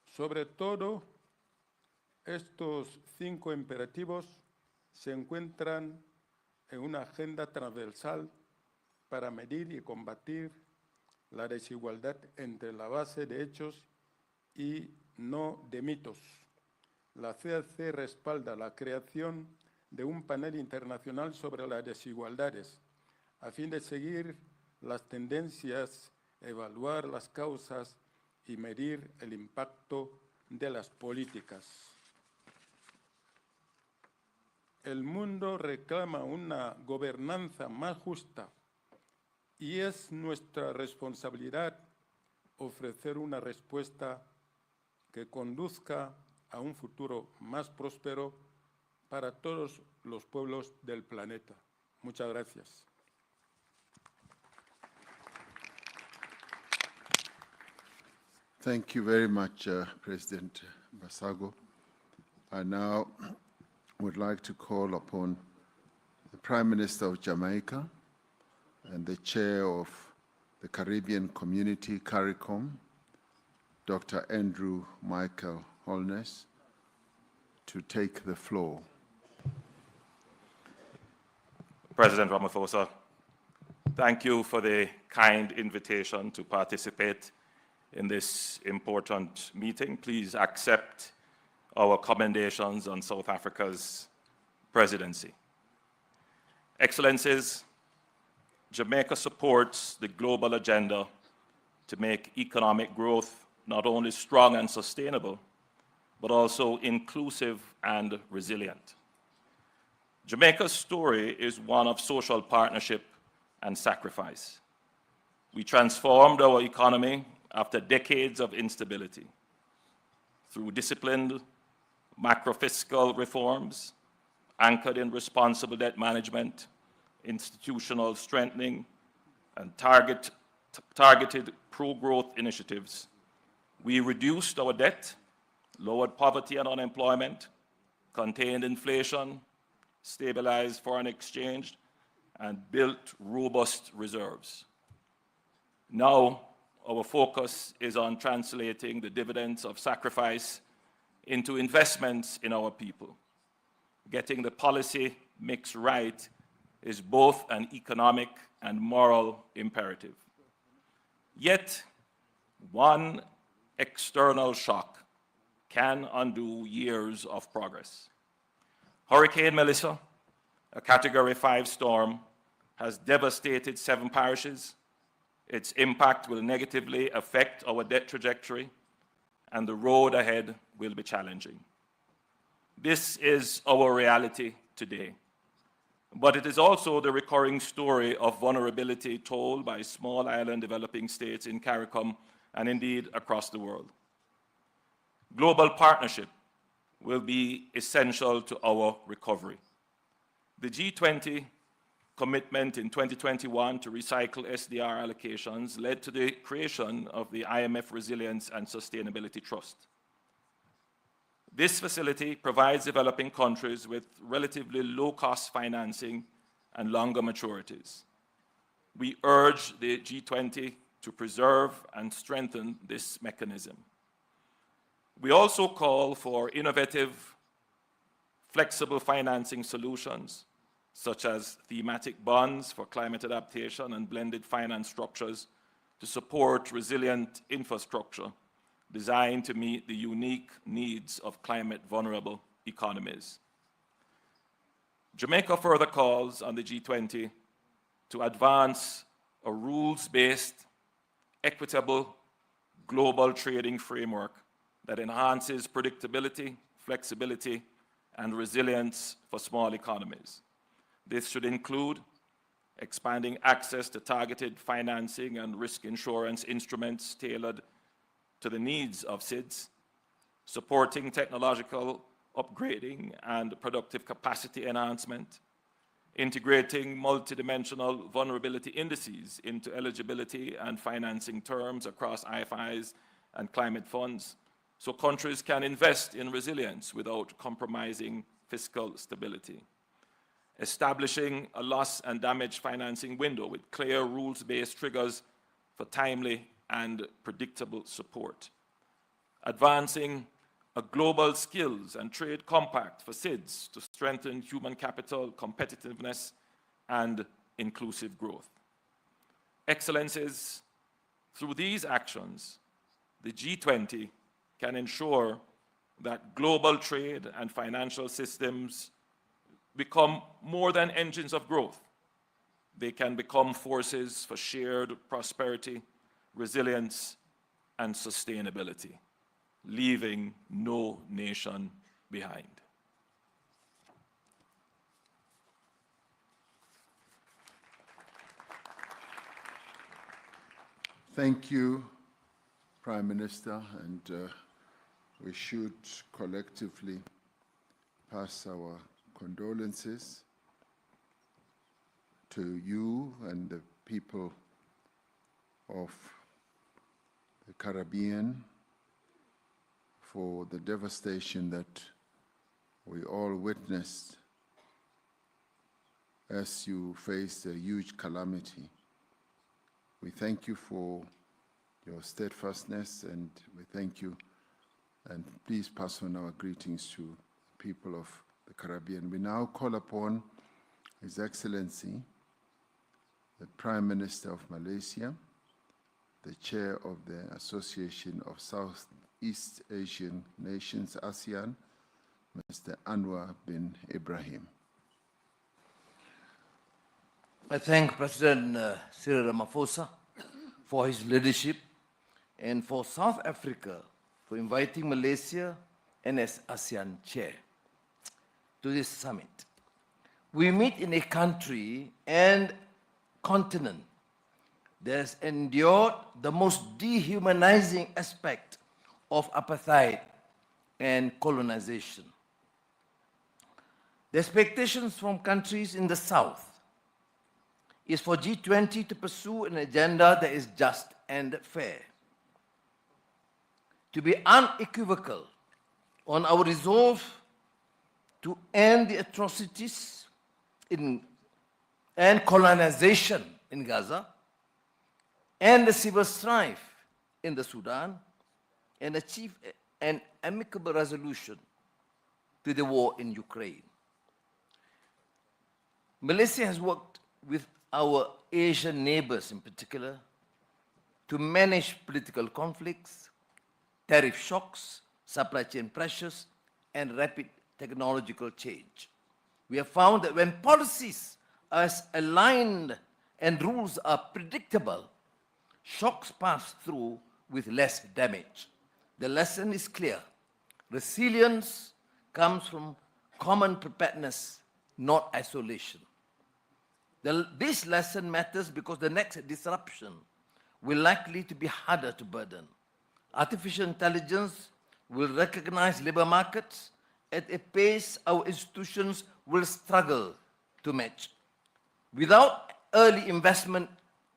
Sobre todo, estos 5 imperativos se encuentran en una agenda transversal para medir y combatir la desigualdad entre la base de hechos y no de mitos. La CAC respalda la creación de un panel internacional sobre las desigualdades a fin de seguir las tendencias, evaluar las causas y medir el impacto de las políticas. El mundo reclama una gobernanza más justa y es nuestra responsabilidad ofrecer una respuesta que conduzca a un futuro más próspero para todos los pueblos del planeta. Muchas gracias. Thank you very much, President Basago. I now would like to call upon the Prime Minister of Jamaica and the Chair of the Caribbean Community, CARICOM, Dr. Andrew Michael Holness, to take the floor. President Ramaphosa, thank you for the kind invitation to participate in this important meeting. Please accept our commendations on South Africa's presidency. Excellencies, Jamaica supports the global agenda to make economic growth not only strong and sustainable, but also inclusive and resilient. Jamaica's story is one of social partnership and sacrifice. We transformed our economy after decades of instability through disciplined macro-fiscal reforms anchored in responsible debt management, institutional strengthening, and targeted pro-growth initiatives. We reduced our debt, lowered poverty and unemployment, contained inflation, stabilized foreign exchange, and built robust reserves. Now, our focus is on translating the dividends of sacrifice into investments in our people. Getting the policy mix right is both an economic and moral imperative. Yet, one external shock can undo years of progress. Hurricane Melissa, a Category 5 storm, has devastated 7 parishes. Its impact will negatively affect our debt trajectory, and the road ahead will be challenging. This is our reality today, but it is also the recurring story of vulnerability told by small island developing states in CARICOM and indeed across the world. Global partnership will be essential to our recovery. The G20 commitment in 2021 to recycle SDR allocations led to the creation of the IMF Resilience and Sustainability Trust. This facility provides developing countries with relatively low-cost financing and longer maturities. We urge the G20 to preserve and strengthen this mechanism. We also call for innovative, flexible financing solutions, such as thematic bonds for climate adaptation and blended finance structures to support resilient infrastructure designed to meet the unique needs of climate-vulnerable economies. Jamaica further calls on the G20 to advance a rules-based, equitable, global trading framework that enhances predictability, flexibility, and resilience for small economies. This should include expanding access to targeted financing and risk insurance instruments tailored to the needs of SIDS, supporting technological upgrading and productive capacity enhancement, integrating multidimensional vulnerability indices into eligibility and financing terms across IFIs and climate funds, so countries can invest in resilience without compromising fiscal stability, establishing a loss and damage financing window with clear rules-based triggers for timely and predictable support, advancing a global skills and trade compact for SIDS to strengthen human capital competitiveness and inclusive growth. Excellencies, through these actions, the G20 can ensure that global trade and financial systems become more than engines of growth. They can become forces for shared prosperity, resilience, and sustainability, leaving no nation behind. Thank you, Prime Minister, and we should collectively pass our condolences to you and the people of the Caribbean for the devastation that we all witnessed as you faced a huge calamity. We thank you for your steadfastness, and we thank you, and please pass on our greetings to people of the Caribbean. We now call upon His Excellency, the Prime Minister of Malaysia, the Chair of the Association of Southeast Asian Nations, ASEAN, Mr. Anwar bin Ibrahim. I thank President Cyril Ramaphosa for his leadership and for South Africa for inviting Malaysia and as ASEAN chair to this summit. We meet in a country and continent that has endured the most dehumanizing aspect of apartheid and colonization. The expectations from countries in the South is for G20 to pursue an agenda that is just and fair, to be unequivocal on our resolve to end the atrocities and colonization in Gaza, and the civil strife in the Sudan, and achieve an amicable resolution to the war in Ukraine. Malaysia has worked with our Asian neighbors in particular to manage political conflicts, tariff shocks, supply chain pressures, and rapid technological change. We have found that when policies are aligned and rules are predictable, shocks pass through with less damage. The lesson is clear. Resilience comes from common preparedness, not isolation. This lesson matters because the next disruption will likely to be harder to burden. Artificial intelligence will recognize labor markets at a pace our institutions will struggle to match. Without early investment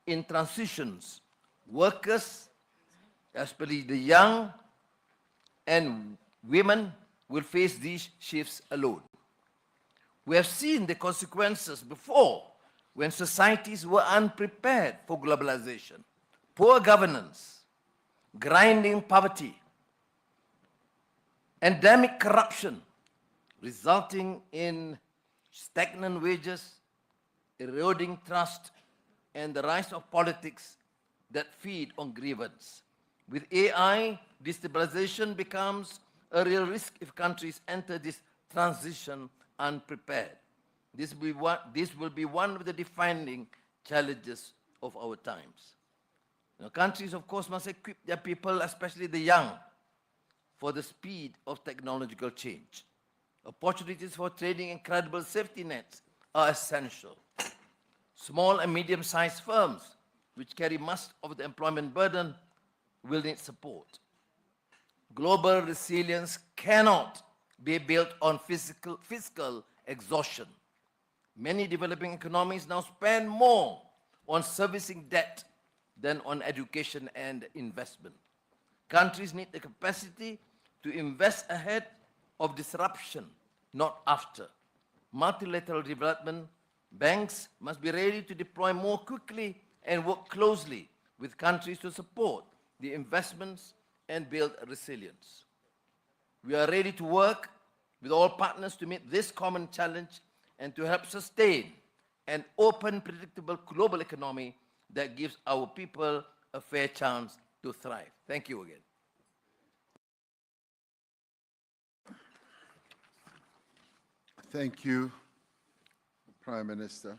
in transitions, workers, especially the young and women, will face these shifts alone. We have seen the consequences before when societies were unprepared for globalization, poor governance, grinding poverty, endemic corruption, resulting in stagnant wages, eroding trust, and the rise of politics that feed on grievance. With AI, destabilization becomes a real risk if countries enter this transition unprepared. This will be one of the defining challenges of our times. Countries, of course, must equip their people, especially the young, for the speed of technological change. Opportunities for training and credible safety nets are essential. Small and medium-sized firms, which carry much of the employment burden, will need support. Global resilience cannot be built on fiscal exhaustion. Many developing economies now spend more on servicing debt than on education and investment. Countries need the capacity to invest ahead of disruption, not after. multilateral development, banks must be ready to deploy more quickly and work closely with countries to support the investments and build resilience. We are ready to work with all partners to meet this common challenge and to help sustain an open, predictable global economy that gives our people a fair chance to thrive. Thank you again. Thank you, Prime Minister.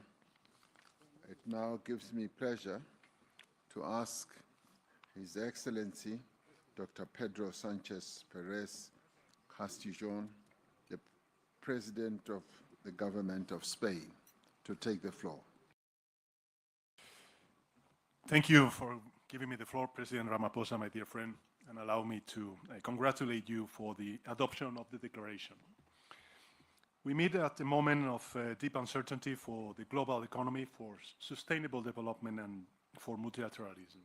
It now gives me pleasure to ask His Excellency Dr. Pedro Sanchez Perez Castijon, the President of the Government of Spain, to take the floor. Thank you for giving me the floor, President Ramaphosa, my dear friend, and allow me to congratulate you for the adoption of the declaration. We meet at a moment of deep uncertainty for the global economy, for sustainable development, and for multilateralism.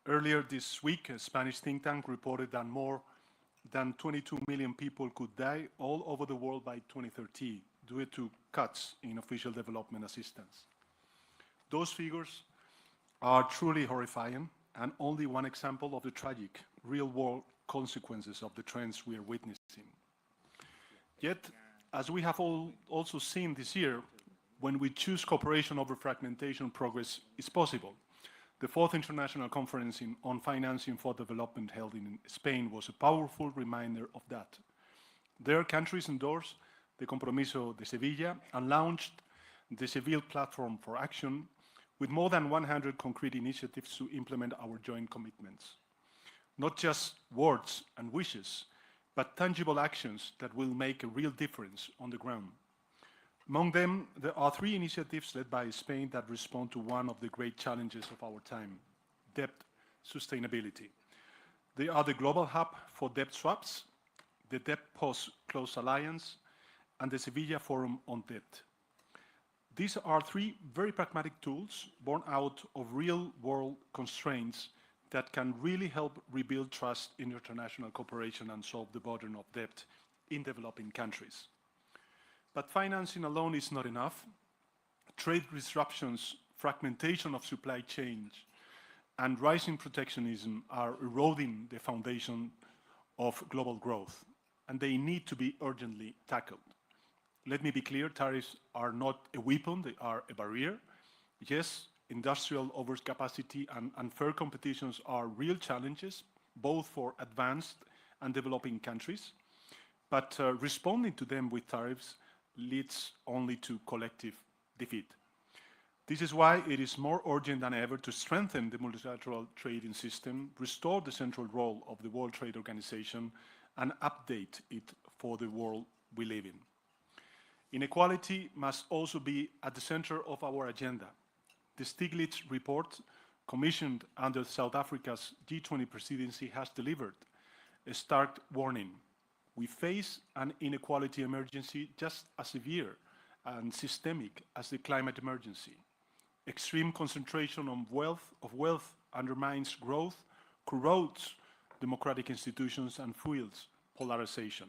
Earlier this week, a Spanish think tank reported that more than 22 million people could die all over the world by 2030 due to cuts in official development assistance. Those figures are truly horrifying and only one example of the tragic, real-world consequences of the trends we are witnessing. Yet, as we have also seen this year, when we choose cooperation over fragmentation, progress is possible. The fourth International Conference on Financing for Development held in Spain was a powerful reminder of that. There, countries endorsed the Compromiso de Sevilla and launched the Seville Platform for Action with more than 100 concrete initiatives to implement our joint commitments. Not just words and wishes, but tangible actions that will make a real difference on the ground. Among them, there are 3 initiatives led by Spain that respond to one of the great challenges of our time: debt sustainability. They are the Global Hub for Debt Swaps, the Debt Post-Close Alliance, and the Sevilla Forum on Debt. These are 3 very pragmatic tools born out of real-world constraints that can really help rebuild trust in international cooperation and solve the burden of debt in developing countries. But financing alone is not enough. Trade disruptions, fragmentation of supply chains, and rising protectionism are eroding the foundation of global growth, and they need to be urgently tackled. Let me be clear, tariffs are not a weapon, they are a barrier. Yes, industrial overcapacity and unfair competitions are real challenges, both for advanced and developing countries, but responding to them with tariffs leads only to collective defeat. This is why it is more urgent than ever to strengthen the multilateral trading system, restore the central role of the World Trade Organization, and update it for the world we live in. Inequality must also be at the center of our agenda. The Stiglitz report, commissioned under South Africa's G20 presidency, has delivered a stark warning. We face an inequality emergency just as severe and systemic as the climate emergency. Extreme concentration of wealth undermines growth, corrodes democratic institutions, and fuels polarization.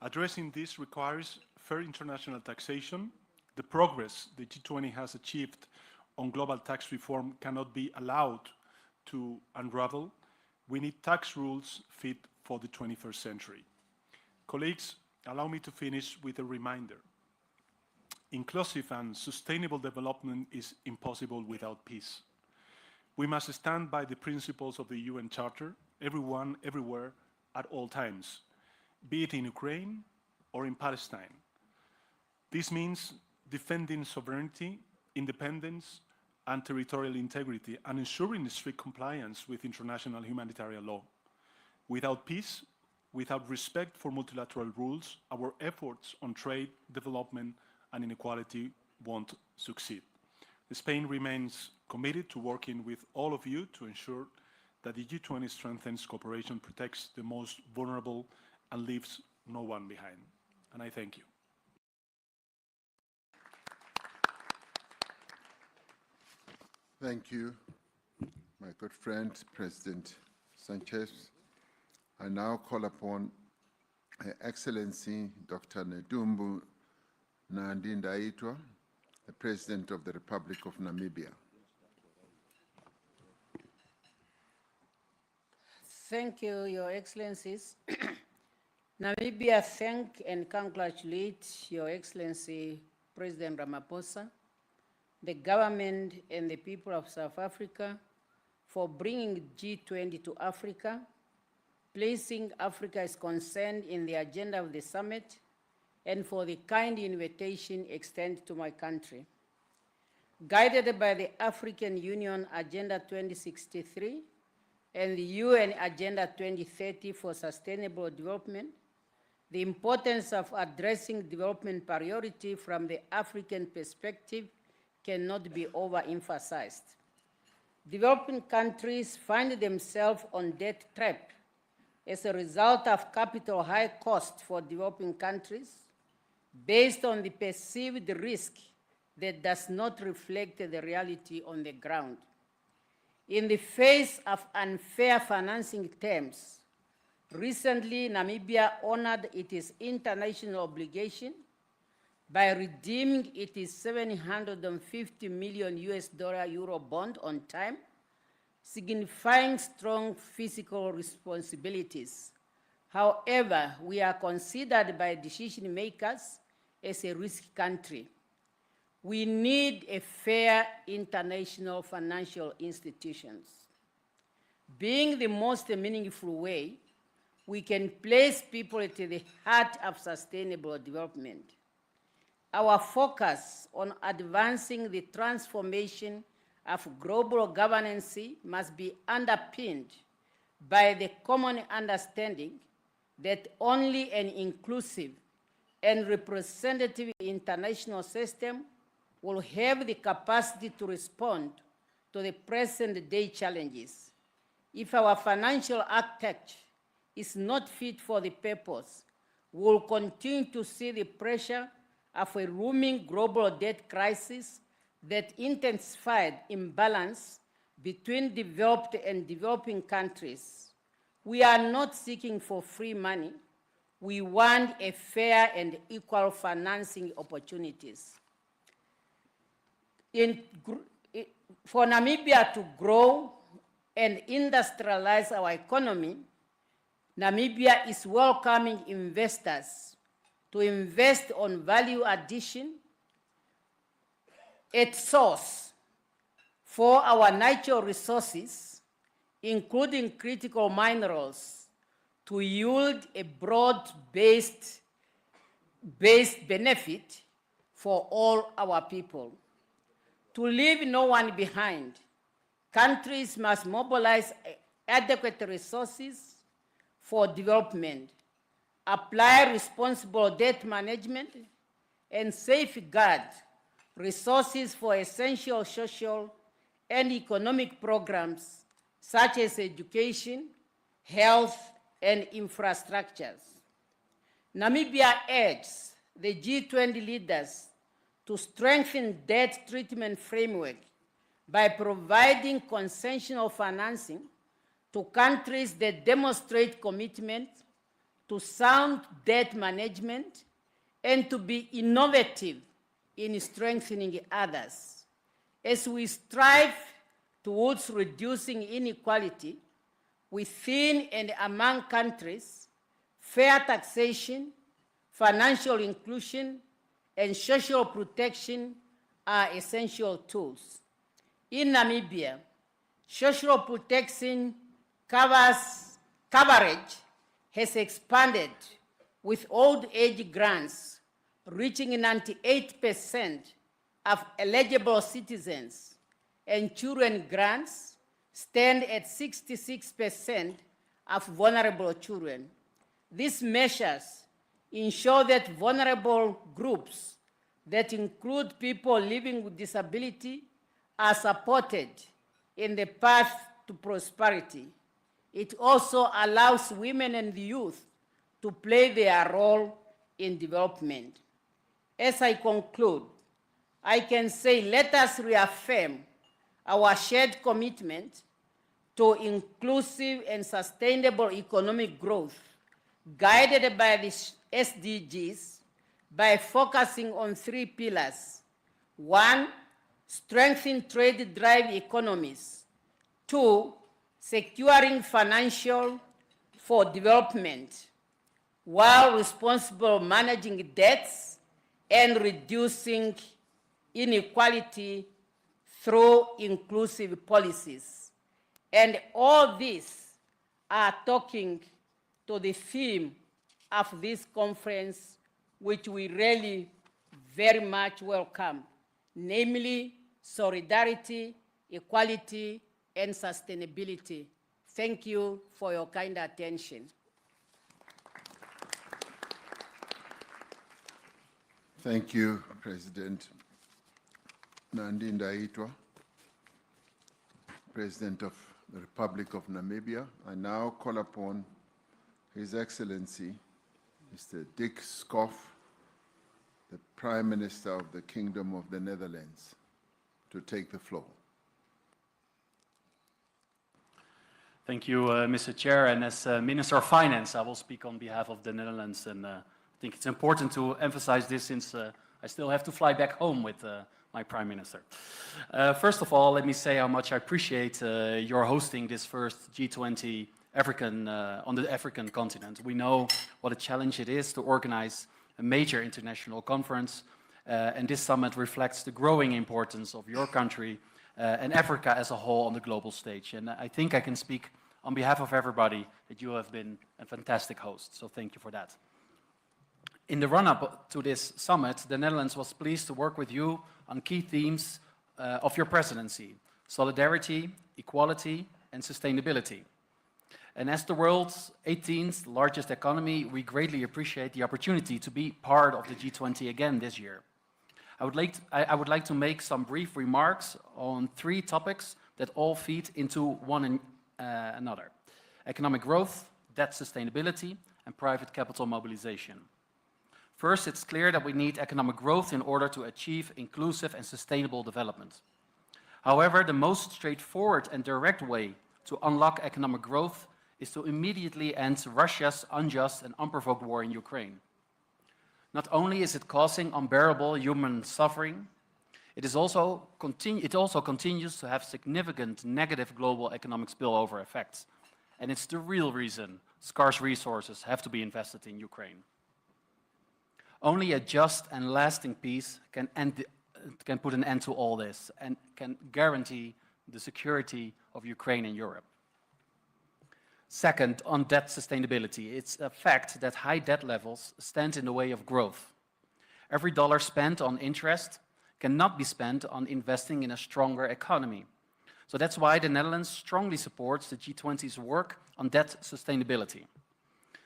Addressing this requires fair international taxation. The progress the G20 has achieved on global tax reform cannot be allowed to unravel. We need tax rules fit for the 21st century. Colleagues, allow me to finish with a reminder. Inclusive and sustainable development is impossible without peace. We must stand by the principles of the UN Charter, everyone, everywhere, at all times, be it in Ukraine or in Palestine. This means defending sovereignty, independence, and territorial integrity, and ensuring strict compliance with international humanitarian law. Without peace, without respect for multilateral rules, our efforts on trade, development, and inequality won't succeed. Spain remains committed to working with all of you to ensure that the G20 strengthens cooperation, protects the most vulnerable, and leaves no one behind. And I thank you. Thank you, my good friend, President Sanchez. I now call upon Her Excellency Dr. Nedumbu Nandi Ndaitwa, the President of the Republic of Namibia. Thank you, Your Excellencies. Namibia thank and congratulate Your Excellency President Ramaphosa, the government and the people of South Africa for bringing G20 to Africa, placing Africa's concern in the agenda of the summit, and for the kind invitation extended to my country. Guided by the African Union Agenda 2063 and the UN Agenda 2030 for Sustainable Development, the importance of addressing development priority from the African perspective cannot be overemphasized. Developing countries find themselves on debt trap as a result of capital high cost for developing countries based on the perceived risk that does not reflect the reality on the ground. In the face of unfair financing terms, recently Namibia honored its international obligation by redeeming its 750 million Euro bond on time, signifying strong fiscal responsibilities. However, we are considered by decision makers as a risk country. We need a fair international financial institutions. Being the most meaningful way, we can place people at the heart of sustainable development. Our focus on advancing the transformation of global governance must be underpinned by the common understanding that only an inclusive and representative international system will have the capacity to respond to the present-day challenges. If our financial architecture is not fit for the purpose, we will continue to see the pressure of a looming global debt crisis that intensified imbalance between developed and developing countries. We are not seeking for free money. We want a fair and equal financing opportunities. For Namibia to grow and industrialize our economy, Namibia is welcoming investors to invest on value addition at source for our natural resources, including critical minerals, to yield a broad-based benefit for all our people. To leave no one behind, countries must mobilize adequate resources for development, apply responsible debt management, and safeguard resources for essential social and economic programs such as education, health, and infrastructures. Namibia urges the G20 leaders to strengthen debt treatment framework by providing concessional financing to countries that demonstrate commitment to sound debt management and to be innovative in strengthening others. As we strive towards reducing inequality within and among countries, fair taxation, financial inclusion, and social protection are essential tools. In Namibia, social protection coverage has expanded with old age grants reaching 98% of eligible citizens, and children grants stand at 66% of vulnerable children. These measures ensure that vulnerable groups that include people living with disability are supported in the path to prosperity. It also allows women and youth to play their role in development. As I conclude, I can say let us reaffirm our shared commitment to inclusive and sustainable economic growth guided by the SDGs by focusing on 3 pillars. 1, strengthening trade-drive economies. 2, securing financial for development, while responsible managing debts and reducing inequality through inclusive policies. And all these are talking to the theme of this conference, which we really very much welcome, namely solidarity, equality, and sustainability. Thank you for your kind attention. Thank you, President Nandi Ndaitwah, President of the Republic of Namibia. I now call upon His Excellency, Mr. Dick Schoof, the Prime Minister of the Kingdom of the Netherlands, to take the floor. Thank you, Mr. Chair. And as Minister of Finance, I will speak on behalf of the Netherlands. And I think it's important to emphasize this since I still have to fly back home with my Prime Minister. First of all, let me say how much I appreciate your hosting this first G20 on the African continent. We know what a challenge it is to organize a major international conference, and this summit reflects the growing importance of your country and Africa as a whole on the global stage. And I think I can speak on behalf of everybody that you have been a fantastic host, so thank you for that. In the run-up to this summit, the Netherlands was pleased to work with you on key themes of your presidency: solidarity, equality, and sustainability. And as the world's 18th largest economy, we greatly appreciate the opportunity to be part of the G20 again this year. I would like to make some brief remarks on 3 topics that all feed into one another: economic growth, debt sustainability, and private capital mobilization. First, it's clear that we need economic growth in order to achieve inclusive and sustainable development. However, the most straightforward and direct way to unlock economic growth is to immediately end Russia's unjust and unprovoked war in Ukraine. Not only is it causing unbearable human suffering, it also continues to have significant negative global economic spillover effects. And it's the real reason scarce resources have to be invested in Ukraine. Only a just and lasting peace can put an end to all this and can guarantee the security of Ukraine and Europe. Second, on debt sustainability, it's a fact that high debt levels stand in the way of growth. Every dollar spent on interest cannot be spent on investing in a stronger economy. So that's why the Netherlands strongly supports the G20's work on debt sustainability.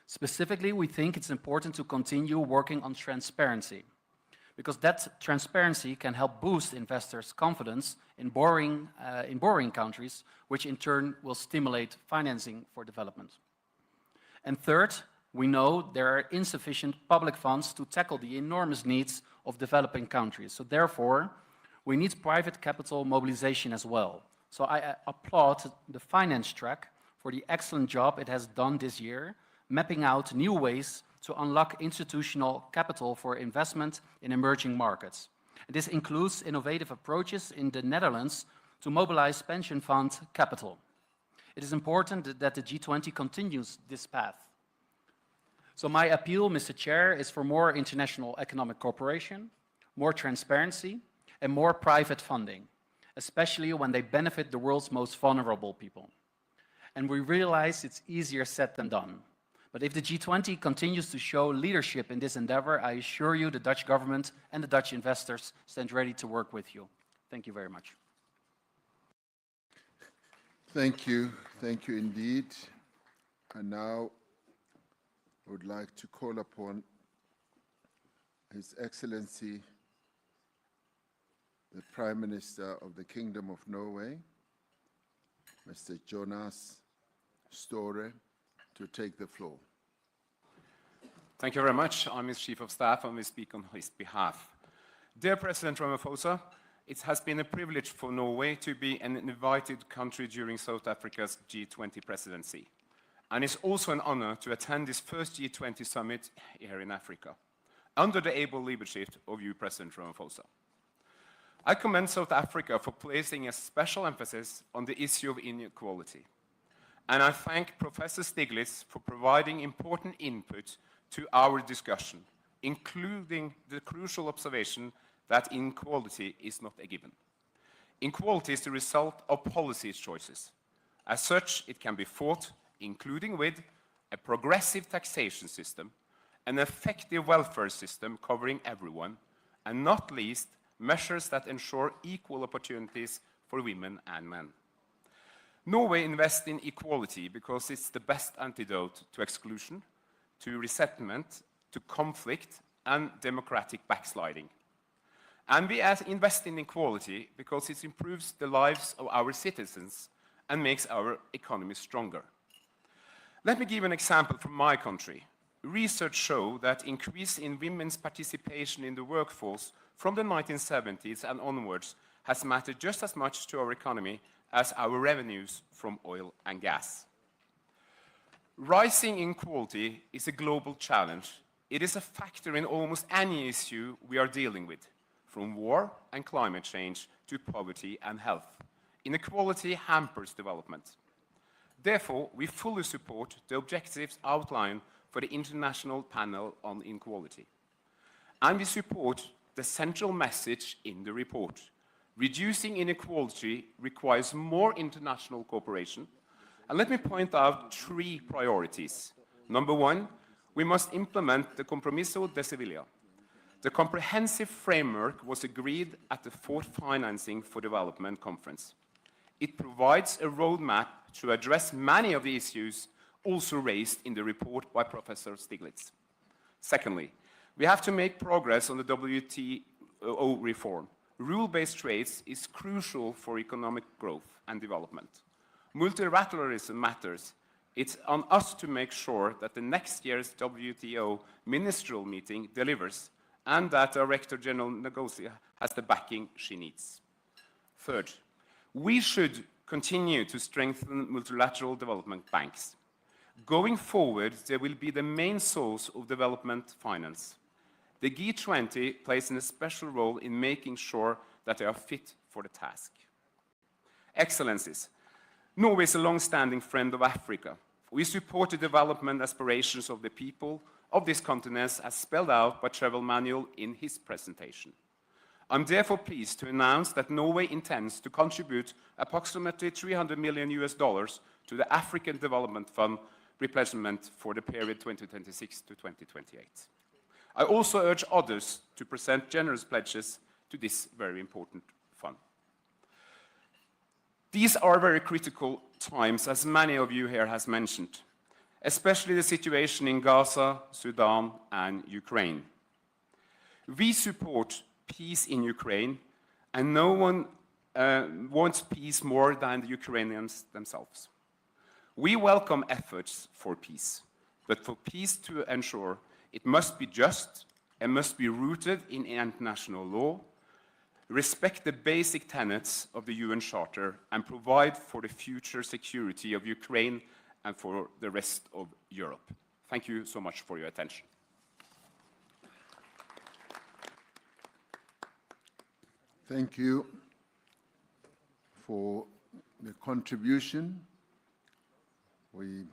Specifically, we think it's important to continue working on transparency, because that transparency can help boost investors' confidence in borrowing countries, which in turn will stimulate financing for development. And third, we know there are insufficient public funds to tackle the enormous needs of developing countries. So therefore, we need private capital mobilization as well. So I applaud the finance track for the excellent job it has done this year, mapping out new ways to unlock institutional capital for investment in emerging markets. This includes innovative approaches in the Netherlands to mobilize pension fund capital. It is important that the G20 continues this path. So my appeal, Mr. Chair, is for more international economic cooperation, more transparency, and more private funding, especially when they benefit the world's most vulnerable people. And we realize it's easier said than done. But if the G20 continues to show leadership in this endeavor, I assure you the Dutch government and the Dutch investors stand ready to work with you. Thank you very much. Thank you indeed. And now I would like to call upon His Excellency, the Prime Minister of the Kingdom of Norway, Mr. Jonas Støre, to take the floor. Thank you very much. I'm his Chief of Staff and will speak on his behalf. Dear President Ramaphosa, it has been a privilege for Norway to be an invited country during South Africa's G20 presidency. And it's also an honor to attend this first G20 summit here in Africa. under the able leadership of you, President Ramaphosa. I commend South Africa for placing a special emphasis on the issue of inequality. And I thank Professor Stiglitz for providing important input to our discussion, including the crucial observation that inequality is not a given. Inequality is the result of policy choices. As such, it can be fought, including with a progressive taxation system, an effective welfare system covering everyone, and not least, measures that ensure equal opportunities for women and men. Norway invests in equality because it's the best antidote to exclusion, to resentment, to conflict, and democratic backsliding. And we invest in equality because it improves the lives of our citizens and makes our economy stronger. Let me give an example from my country. Research shows that increase in women's participation in the workforce from the 1970s and onwards has mattered just as much to our economy as our revenues from oil and gas. Rising inequality is a global challenge. It is a factor in almost any issue we are dealing with, from war and climate change to poverty and health. Inequality hampers development. Therefore, we fully support the objectives outlined for the International Panel on Inequality. And we support the central message in the report. Reducing inequality requires more international cooperation. And let me point out 3 priorities. Number 1, we must implement the Compromiso de Sevilla. The comprehensive framework was agreed at the 4th Financing for Development Conference. It provides a roadmap to address many of the issues also raised in the report by Professor Stiglitz. Secondly, we have to make progress on the WTO reform. Rule-based trades is crucial for economic growth and development. Multilateralism matters. It's on us to make sure that the next year's WTO ministerial meeting delivers and that Director General Ngozi has the backing she needs. Third, we should continue to strengthen multilateral development banks. Going forward, they will be the main source of development finance. The G20 plays a special role in making sure that they are fit for the task. Excellencies, Norway is a long-standing friend of Africa. We support the development aspirations of the people of this continent as spelled out by Travel Manual in his presentation. I'm therefore pleased to announce that Norway intends to contribute approximately $300 million to the African Development Fund replenishment for the period 2026 to 2028. I also urge others to present generous pledges to this very important fund. These are very critical times, as many of you here has mentioned, especially the situation in Gaza, Sudan, and Ukraine. We support peace in Ukraine, and no one wants peace more than the Ukrainians themselves. We welcome efforts for peace, but for peace to ensure, it must be just and must be rooted in international law, respect the basic tenets of the UN Charter, and provide for the future security of Ukraine and for the rest of Europe. Thank you so much for your attention. Thank you for the contribution. We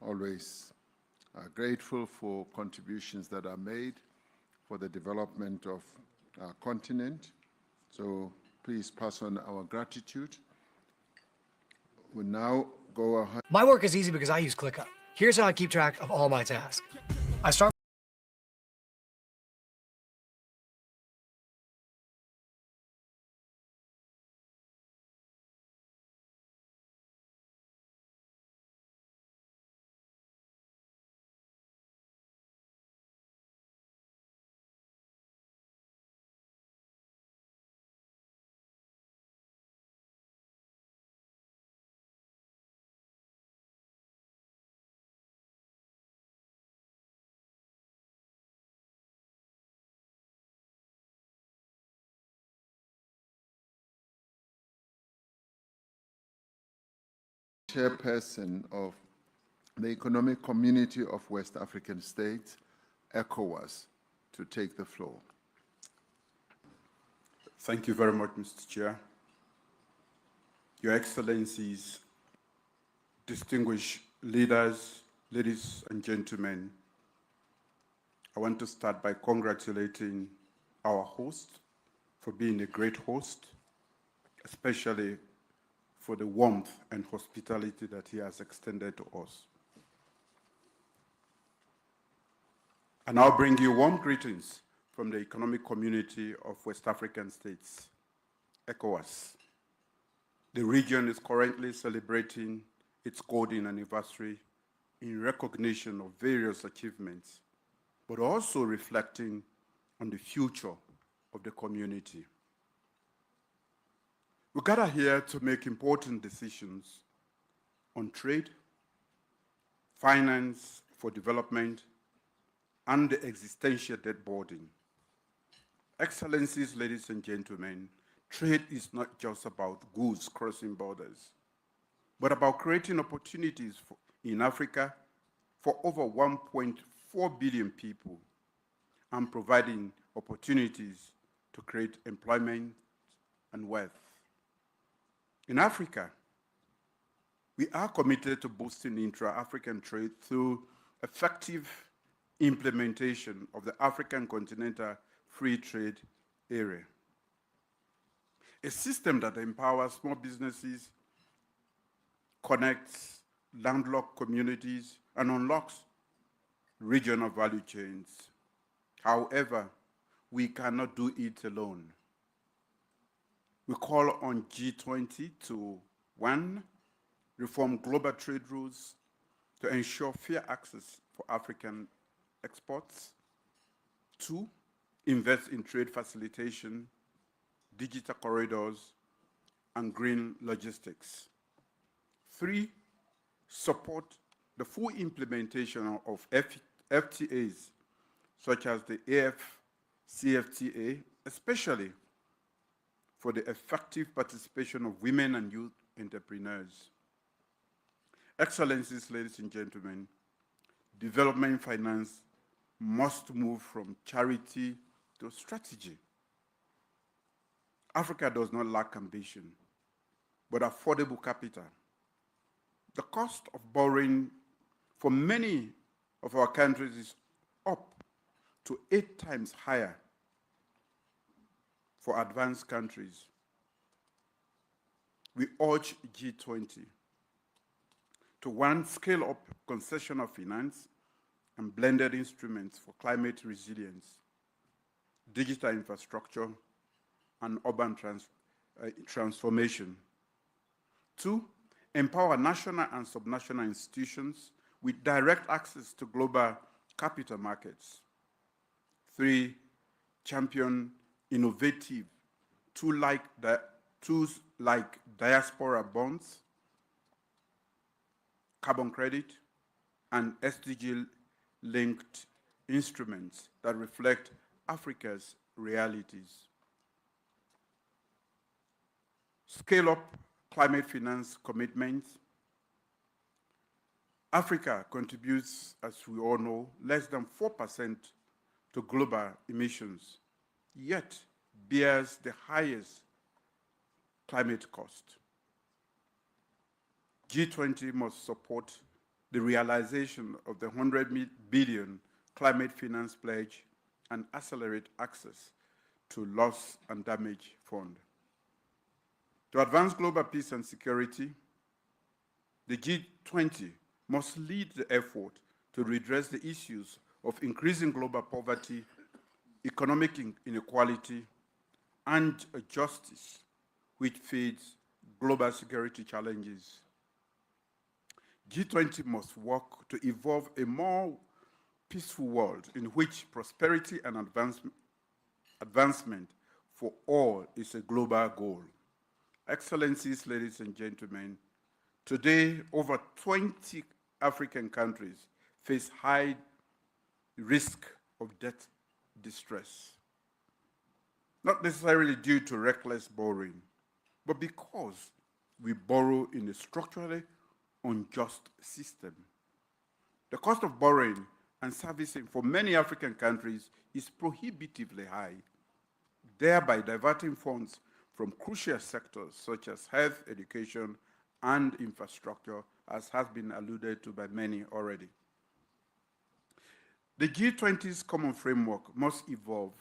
always are grateful for contributions that are made for the development of our continent. So please pass on our gratitude. We now go ahead. My work is easy because I use ClickUp. Here's how I keep track of all my tasks. I start chairperson of the Economic Community of West African States, ECOWAS, to take the floor. Thank you very much, Mr. Chair. Your Excellencies, distinguished leaders, ladies and gentlemen, I want to start by congratulating our host for being a great host, especially for the warmth and hospitality that he has extended to us. I now bring you warm greetings from the Economic Community of West African States, ECOWAS. The region is currently celebrating its golden anniversary in recognition of various achievements, but also reflecting on the future of the community. We gather here to make important decisions on trade, finance for development, and the existential debt burden. Excellencies, ladies and gentlemen, trade is not just about goods crossing borders, but about creating opportunities in Africa for over 1.4 billion people and providing opportunities to create employment and wealth. In Africa, we are committed to boosting intra-African trade through effective implementation of the African Continental Free Trade Area, a system that empowers small businesses, connects landlocked communities, and unlocks regional value chains. However, we cannot do it alone. We call on G20 to, 1, reform global trade rules to ensure fair access for African exports. 2, invest in trade facilitation, digital corridors, and green logistics. 3, support the full implementation of FTAs, such as the AfCFTA, especially for the effective participation of women and youth entrepreneurs. Excellencies, ladies and gentlemen, development finance must move from charity to strategy. Africa does not lack ambition, but affordable capital. The cost of borrowing for many of our countries is up to 8 times higher for advanced countries. We urge G20 to, 1, scale up concessional finance and blended instruments for climate resilience, digital infrastructure, and urban transformation. 2, empower national and subnational institutions with direct access to global capital markets. 3, champion innovative tools like diaspora bonds, carbon credit, and SDG-linked instruments that reflect Africa's realities. Scale up climate finance commitments. Africa contributes, as we all know, less than 4% to global emissions, yet bears the highest climate cost. G20 must support the realization of the 100 billion climate finance pledge and accelerate access to loss and damage fund. To advance global peace and security, the G20 must lead the effort to redress the issues of increasing global poverty, economic inequality, and justice, which feeds global security challenges. G20 must work to evolve a more peaceful world in which prosperity and advancement for all is a global goal. Excellencies, ladies and gentlemen, today over 20 African countries face high risk of debt distress, not necessarily due to reckless borrowing, but because we borrow in a structurally unjust system. The cost of borrowing and servicing for many African countries is prohibitively high, thereby diverting funds from crucial sectors such as health, education, and infrastructure, as has been alluded to by many already. The G20's common framework must evolve.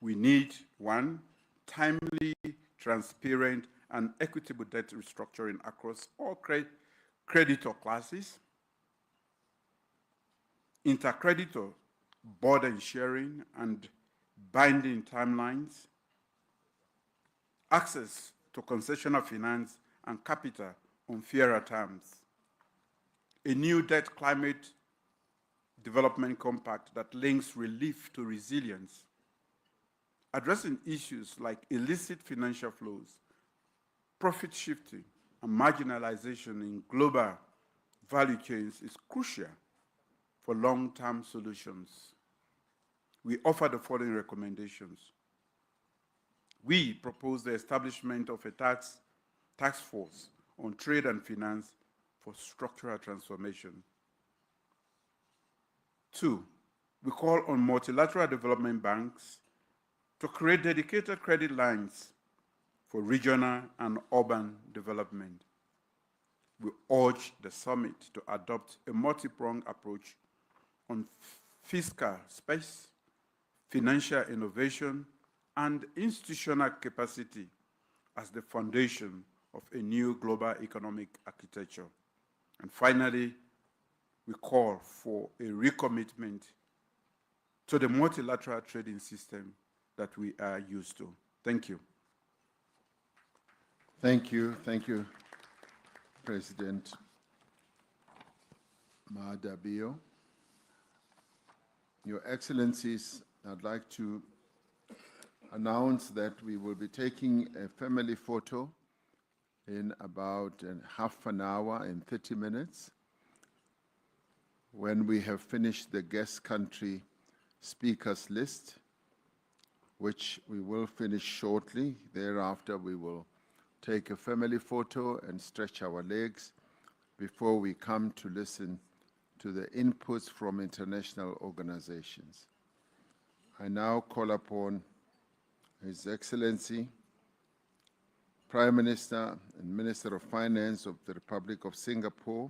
We need, one, timely, transparent, and equitable debt restructuring across all creditor classes, intercreditor burden sharing and binding timelines, access to concessional finance and capital on fairer terms, a new debt climate development compact that links relief to resilience, addressing issues like illicit financial flows, profit shifting, and marginalization in global value chains is crucial for long-term solutions. We offer the following recommendations. We propose the establishment of a task force on trade and finance for structural transformation. 2, we call on multilateral development banks to create dedicated credit lines for regional and urban development. We urge the summit to adopt a multi-pronged approach on fiscal space, financial innovation, and institutional capacity as the foundation of a new global economic architecture. And finally, we call for a recommitment to the multilateral trading system that we are used to. Thank you. Thank you, President Mahadabio. Your Excellencies, I'd like to announce that we will be taking a family photo in about half an hour, in 30 minutes, when we have finished the guest country speakers list, which we will finish shortly. Thereafter, we will take a family photo and stretch our legs before we come to listen to the inputs from international organizations. I now call upon His Excellency, Prime Minister and Minister of Finance of the Republic of Singapore,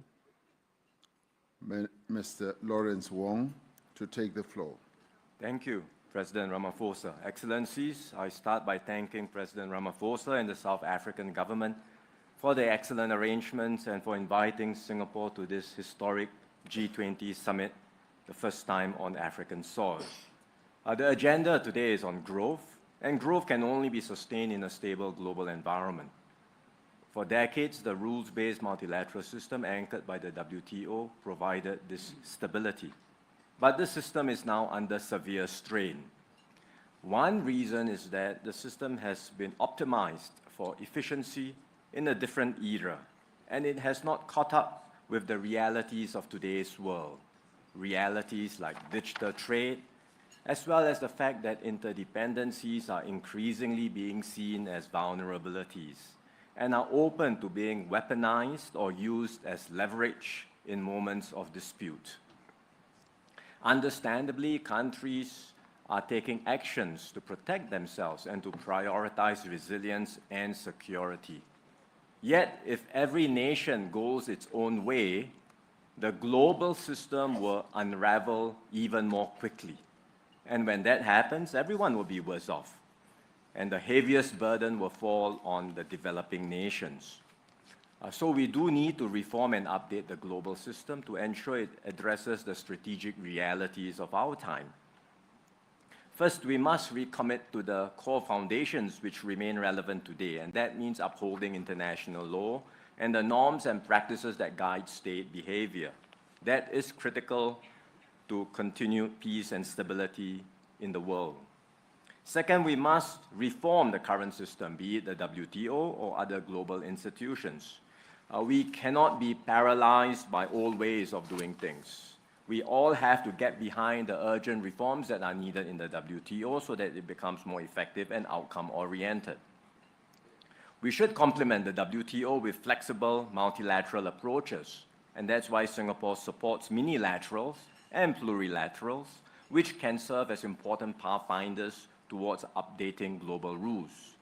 Mr. Lawrence Wong, to take the floor. Thank you, President Ramaphosa. Excellencies, I start by thanking President Ramaphosa and the South African government for the excellent arrangements and for inviting Singapore to this historic G20 summit, the first time on African soil. The agenda today is on growth, and growth can only be sustained in a stable global environment. For decades, the rules-based multilateral system anchored by the WTO provided this stability. But the system is now under severe strain. One reason is that the system has been optimized for efficiency in a different era, and it has not caught up with the realities of today's world, realities like digital trade, as well as the fact that interdependencies are increasingly being seen as vulnerabilities and are open to being weaponized or used as leverage in moments of dispute. Understandably, countries are taking actions to protect themselves and to prioritize resilience and security. Yet, if every nation goes its own way, the global system will unravel even more quickly. And when that happens, everyone will be worse off. And the heaviest burden will fall on the developing nations. So we do need to reform and update the global system to ensure it addresses the strategic realities of our time. First, we must recommit to the core foundations which remain relevant today, and that means upholding international law and the norms and practices that guide state behavior. That is critical to continued peace and stability in the world. Second, we must reform the current system, be it the WTO or other global institutions. We cannot be paralyzed by old ways of doing things. We all have to get behind the urgent reforms that are needed in the WTO so that it becomes more effective and outcome-oriented. We should complement the WTO with flexible multilateral approaches And that's why Singapore supports minilaterals and plurilaterals, which can serve as important pathfinders towards updating global rules.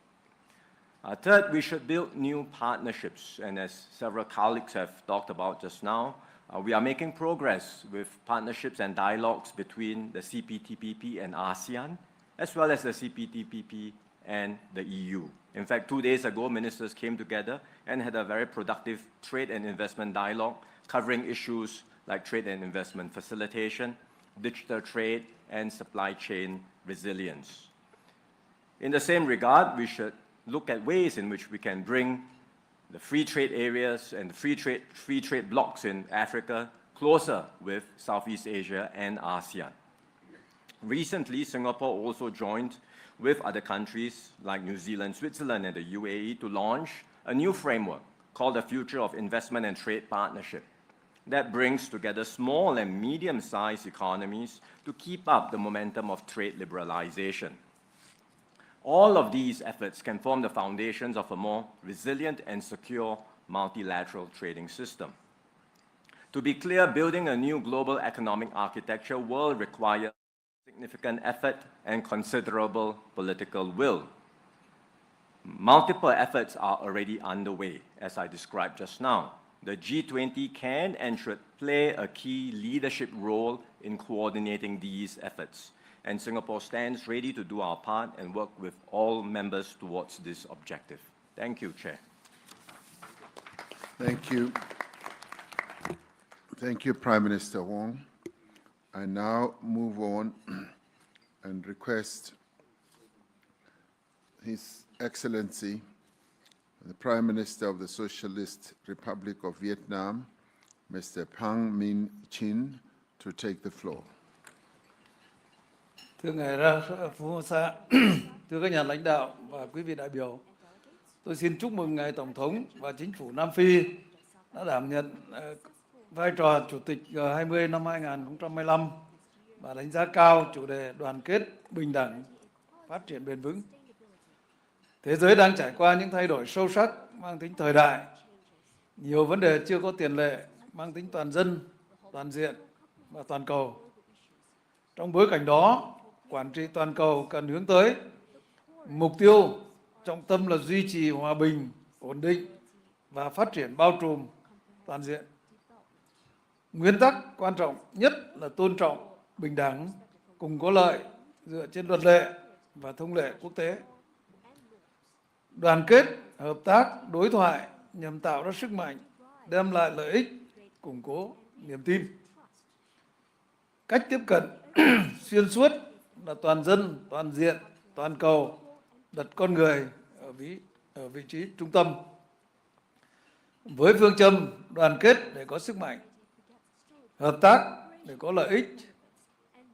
Third, we should build new partnerships. And as several colleagues have talked about just now, we are making progress with partnerships and dialogues between the CPTPP and ASEAN, as well as the CPTPP and the EU. In fact, 2 days ago, ministers came together and had a very productive trade and investment dialogue covering issues like trade and investment facilitation, digital trade, and supply chain resilience. In the same regard, we should look at ways in which we can bring the free trade areas and free trade blocks in Africa closer with Southeast Asia and ASEAN. Recently, Singapore also joined with other countries like New Zealand, Switzerland, and the UAE to launch a new framework called the Future of Investment and Trade Partnership that brings together small and medium-sized economies to keep up the momentum of trade liberalization. All of these efforts can form the foundations of a more resilient and secure multilateral trading system. To be clear, building a new global economic architecture will require significant effort and considerable political will. Multiple efforts are already underway, as I described just now. The G20 can and should play a key leadership role in coordinating these efforts. And Singapore stands ready to do our part and work with all members towards this objective. Thank you, Chair. Thank you. Thank you, Prime Minister Wong. I now move on and request His Excellency, the Prime Minister of the Socialist Republic of Vietnam, Mr. Phang Minh Chinh, to take the floor. Thưa Ngài Ramaphosa, thưa các nhà lãnh đạo và quý vị đại biểu, tôi xin chúc mừng Ngài Tổng thống và Chính phủ Nam Phi đã đảm nhận vai trò Chủ tịch G20 năm 2015 và đánh giá cao chủ đề đoàn kết, bình đẳng, phát triển bền vững. Thế giới đang trải qua những thay đổi sâu sắc mang tính thời đại. Nhiều vấn đề chưa có tiền lệ mang tính toàn dân, toàn diện và toàn cầu. Trong bối cảnh đó, quản trị toàn cầu cần hướng tới mục tiêu trọng tâm là duy trì hòa bình, ổn định và phát triển bao trùm toàn diện. Nguyên tắc quan trọng nhất là tôn trọng, bình đẳng, cùng có lợi dựa trên luật lệ và thông lệ quốc tế. Đoàn kết, hợp tác, đối thoại nhằm tạo ra sức mạnh, đem lại lợi ích, củng cố niềm tin. Cách tiếp cận xuyên suốt là toàn dân, toàn diện, toàn cầu, đặt con người ở vị trí trung tâm. Với phương châm đoàn kết để có sức mạnh, hợp tác để có lợi ích,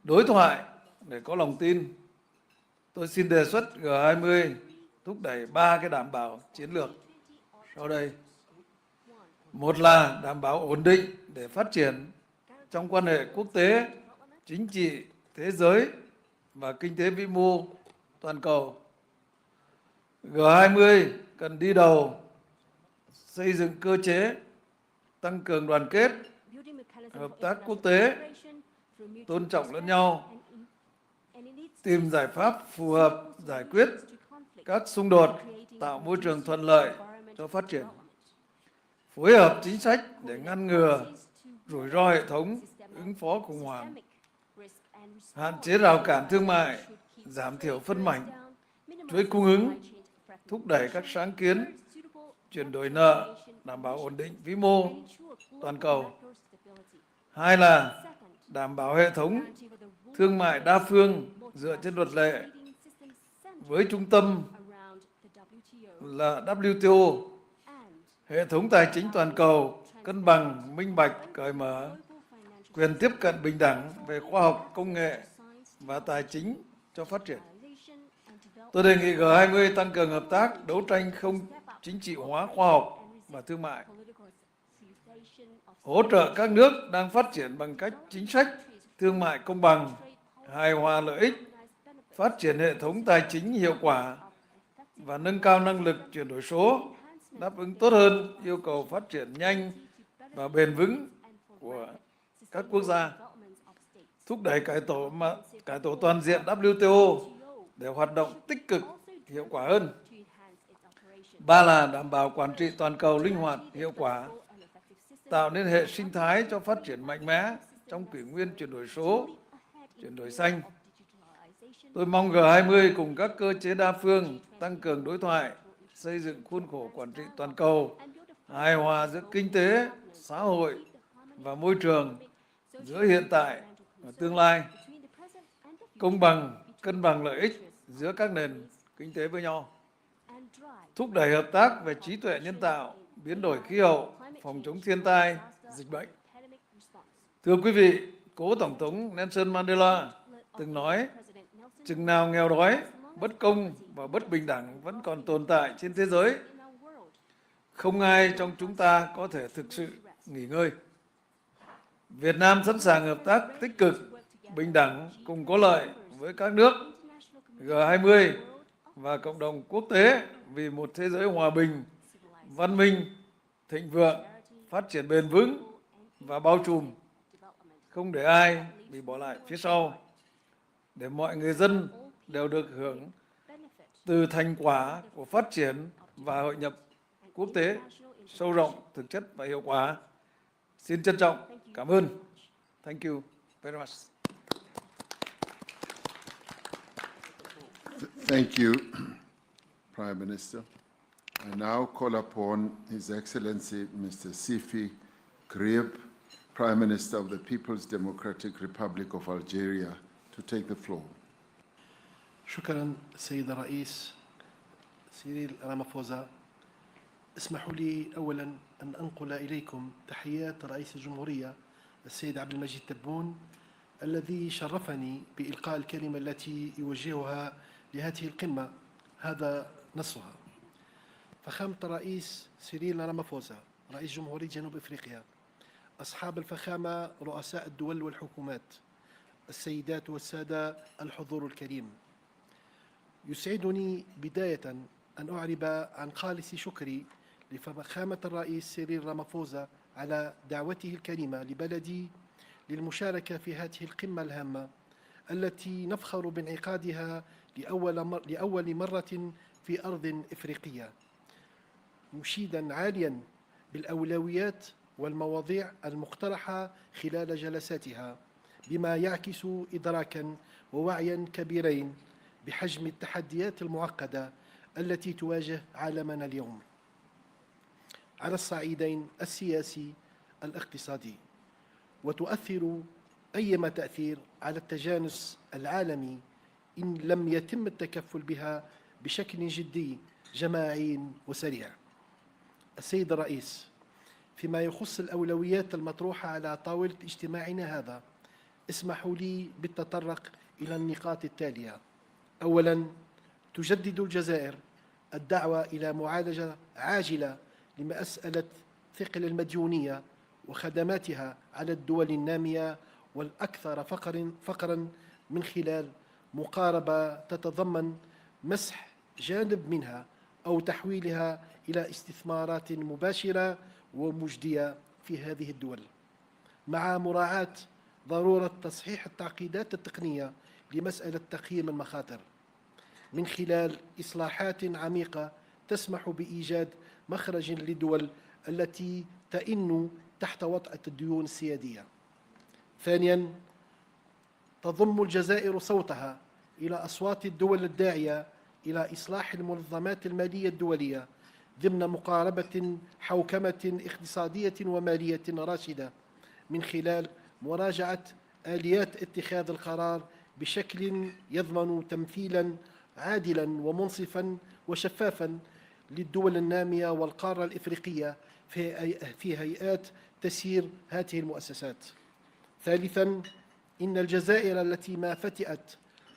đối thoại để có lòng tin, tôi xin đề xuất G20 thúc đẩy 3 cái đảm bảo chiến lược sau đây. Một là đảm bảo ổn định để phát triển trong quan hệ quốc tế, chính trị, thế giới và kinh tế vĩ mô toàn cầu. G20 cần đi đầu xây dựng cơ chế, tăng cường đoàn kết, hợp tác quốc tế, tôn trọng lẫn nhau, tìm giải pháp phù hợp giải quyết các xung đột, tạo môi trường thuận lợi cho phát triển, phối hợp chính sách để ngăn ngừa rủi ro hệ thống, ứng phó khủng hoảng, hạn chế rào cản thương mại, giảm thiểu phân mảnh, chuỗi cung ứng, thúc đẩy các sáng kiến, chuyển đổi nợ, đảm bảo ổn định vĩ mô toàn cầu. Hai là đảm bảo hệ thống thương mại đa phương dựa trên luật lệ với trung tâm là WTO, hệ thống tài chính toàn cầu cân bằng, minh bạch, cởi mở, quyền tiếp cận bình đẳng về khoa học, công nghệ và tài chính cho phát triển. Tôi đề nghị G20 tăng cường hợp tác, đấu tranh không chính trị hóa khoa học và thương mại, hỗ trợ các nước đang phát triển bằng cách chính sách thương mại công bằng, hài hòa lợi ích, phát triển hệ thống tài chính hiệu quả và nâng cao năng lực chuyển đổi số, đáp ứng tốt hơn yêu cầu phát triển nhanh và bền vững của các quốc gia, thúc đẩy cải tổ toàn diện WTO để hoạt động tích cực, hiệu quả hơn. 3 là đảm bảo quản trị toàn cầu linh hoạt, hiệu quả, tạo nên hệ sinh thái cho phát triển mạnh mẽ trong kỷ nguyên chuyển đổi số, chuyển đổi xanh. Tôi mong G20 cùng các cơ chế đa phương tăng cường đối thoại, xây dựng khuôn khổ quản trị toàn cầu, hài hòa giữa kinh tế, xã hội và môi trường, giữa hiện tại và tương lai, công bằng, cân bằng lợi ích giữa các nền kinh tế với nhau, thúc đẩy hợp tác về trí tuệ nhân tạo, biến đổi khí hậu, phòng chống thiên tai, dịch bệnh. Thưa quý vị, cố Tổng thống Nelson Mandela từng nói, chừng nào nghèo đói, bất công và bất bình đẳng vẫn còn tồn tại trên thế giới, không ai trong chúng ta có thể thực sự nghỉ ngơi. Việt Nam sẵn sàng hợp tác tích cực, bình đẳng, cùng có lợi với các nước G20 và cộng đồng quốc tế vì một thế giới hòa bình, văn minh, thịnh vượng, phát triển bền vững và bao trùm, không để ai bị bỏ lại phía sau, để mọi người dân đều được hưởng từ thành quả của phát triển và hội nhập quốc tế sâu rộng, thực chất và hiệu quả. Xin trân trọng cảm ơn. Thank you very much. Thank you, Prime Minister. I now call upon His Excellency Mr. Sifi Grieb, Prime Minister of the People's Democratic Republic of Algeria, to take the floor. شكرا السيد الرئيس سيريل رامافوزا. اسمحوا لي أولا أن أنقل إليكم تحيات رئيس الجمهورية السيد عبد المجيد تبون الذي شرفني بإلقاء الكلمة التي يوجهها لهذه القمة. هذا نصها. فخامة الرئيس سيريل رامافوزا رئيس جمهورية جنوب أفريقيا، أصحاب الفخامة رؤساء الدول والحكومات، السيدات والسادة الحضور الكريم، يسعدني بداية أن أعرب عن خالص شكري لفخامة الرئيس سيريل رامافوزا على دعوته الكريمة لبلدي للمشاركة في هذه القمة الهامة التي نفخر بانعقادها لأول مرة في أرض إفريقية، مشيدا عاليا بالأولويات والمواضيع المقترحة خلال جلساتها، بما يعكس إدراكا ووعيا كبيرين بحجم التحديات المعقدة التي تواجه عالمنا اليوم على الصعيدين السياسي الاقتصادي، وتؤثر أيما تأثير على التجانس العالمي إن لم يتم التكفل بها بشكل جدي جماعي وسريع. السيد الرئيس، فيما يخص الأولويات المطروحة على طاولة اجتماعنا هذا، اسمحوا لي بالتطرق إلى النقاط التالية. أولاً، تجدد الجزائر الدعوة إلى معالجة عاجلة لمسألة ثقل المديونية وخدماتها على الدول النامية والأكثر فقراً من خلال مقاربة تتضمن مسح جانب منها أو تحويلها إلى استثمارات مباشرة ومجدية في هذه الدول، مع مراعاة ضرورة تصحيح التعقيدات التقنية لمسألة تقييم المخاطر من خلال إصلاحات عميقة تسمح بإيجاد مخرج للدول التي تئن تحت وطأة الديون السيادية. ثانياً، تضم الجزائر صوتها إلى أصوات الدول الداعية إلى إصلاح المنظمات المالية الدولية ضمن مقاربة حوكمة اقتصادية ومالية راشدة من خلال مراجعة آليات اتخاذ القرار بشكل يضمن تمثيلاً عادلاً ومنصفاً وشفافاً للدول النامية والقارة الإفريقية في هيئات تسيير هذه المؤسسات. ثالثاً، إن الجزائر التي ما فتئت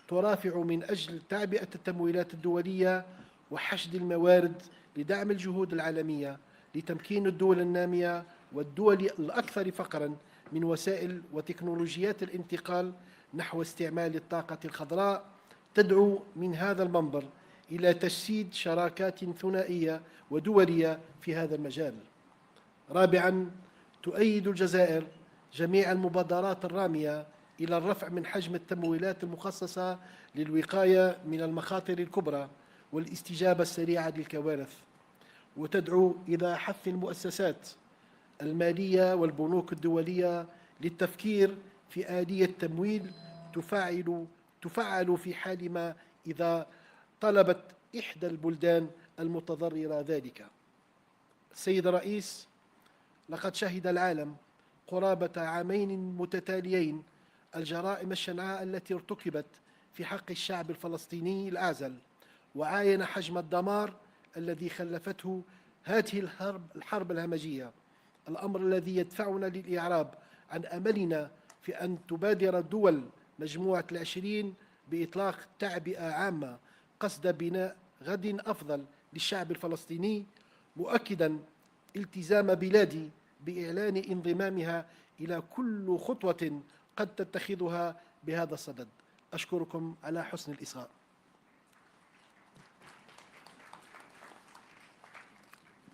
ترافع من أجل تعبئة التمويلات الدولية وحشد الموارد لدعم الجهود العالمية لتمكين الدول النامية والدول الأكثر فقراً من وسائل وتكنولوجيات الانتقال نحو استعمال الطاقة الخضراء، تدعو من هذا المنبر إلى تجسيد شراكات ثنائية ودولية في هذا المجال. رابعاً، تؤيد الجزائر جميع المبادرات الرامية إلى الرفع من حجم التمويلات المخصصة للوقاية من المخاطر الكبرى والاستجابة السريعة للكوارث، وتدعو إلى حث المؤسسات المالية والبنوك الدولية للتفكير في آلية تمويل تفعل في حال ما إذا طلبت إحدى البلدان المتضررة ذلك. سيد الرئيس، لقد شهد العالم قرابة عامين متتاليين الجرائم الشنعاء التي ارتكبت في حق الشعب الفلسطيني الأعزل، وعاين حجم الدمار الذي خلفته هذه الحرب الهمجية، الأمر الذي يدفعنا للإعراب عن أملنا في أن تبادر دول مجموعة العشرين بإطلاق تعبئة عامة قصد بناء غد أفضل للشعب الفلسطيني، مؤكدا التزام بلادي بإعلان انضمامها إلى كل خطوة قد تتخذها بهذا الصدد. أشكركم على حسن الإصغاء.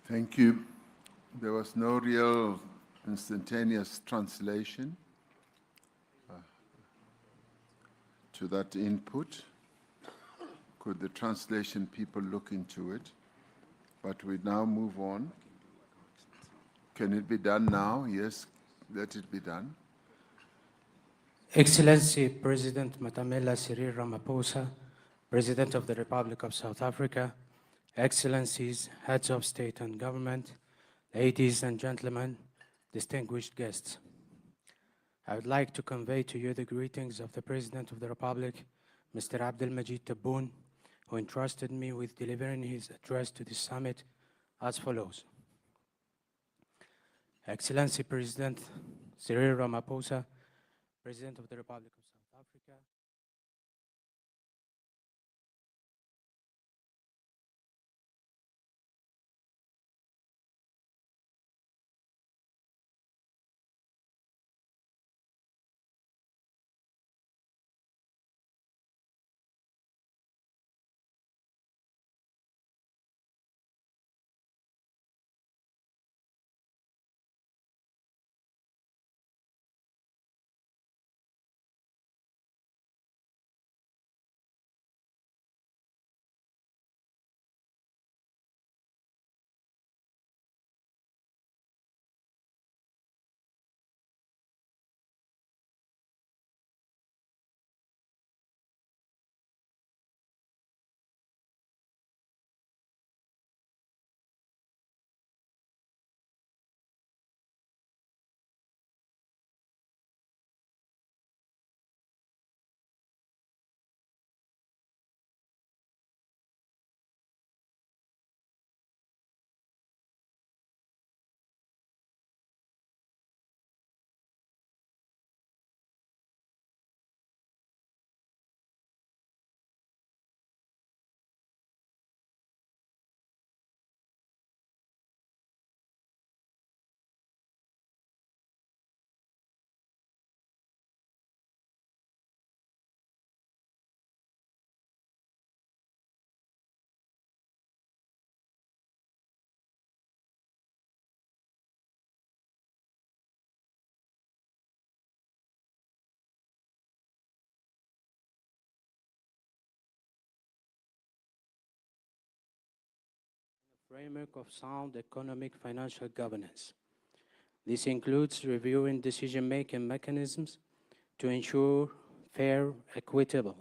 Thank you. There was no real instantaneous translation to that input. Could the translation people look into it? But we now move on. Can it be done now? Yes, let it be done. Excellency President Matamela Cyril Ramaphosa, President of the Republic of South Africa, Excellencies, Heads of State and Government, ladies and gentlemen, distinguished guests. I would like to convey to you the greetings of the President of the Republic, Mr. Abdelmajid Tebboune, who entrusted me with delivering his address to this summit as follows. Excellency President Cyril Ramaphosa, President of the Republic of South Africa, framework of sound economic financial governance. This includes reviewing decision-making mechanisms to ensure fair, equitable,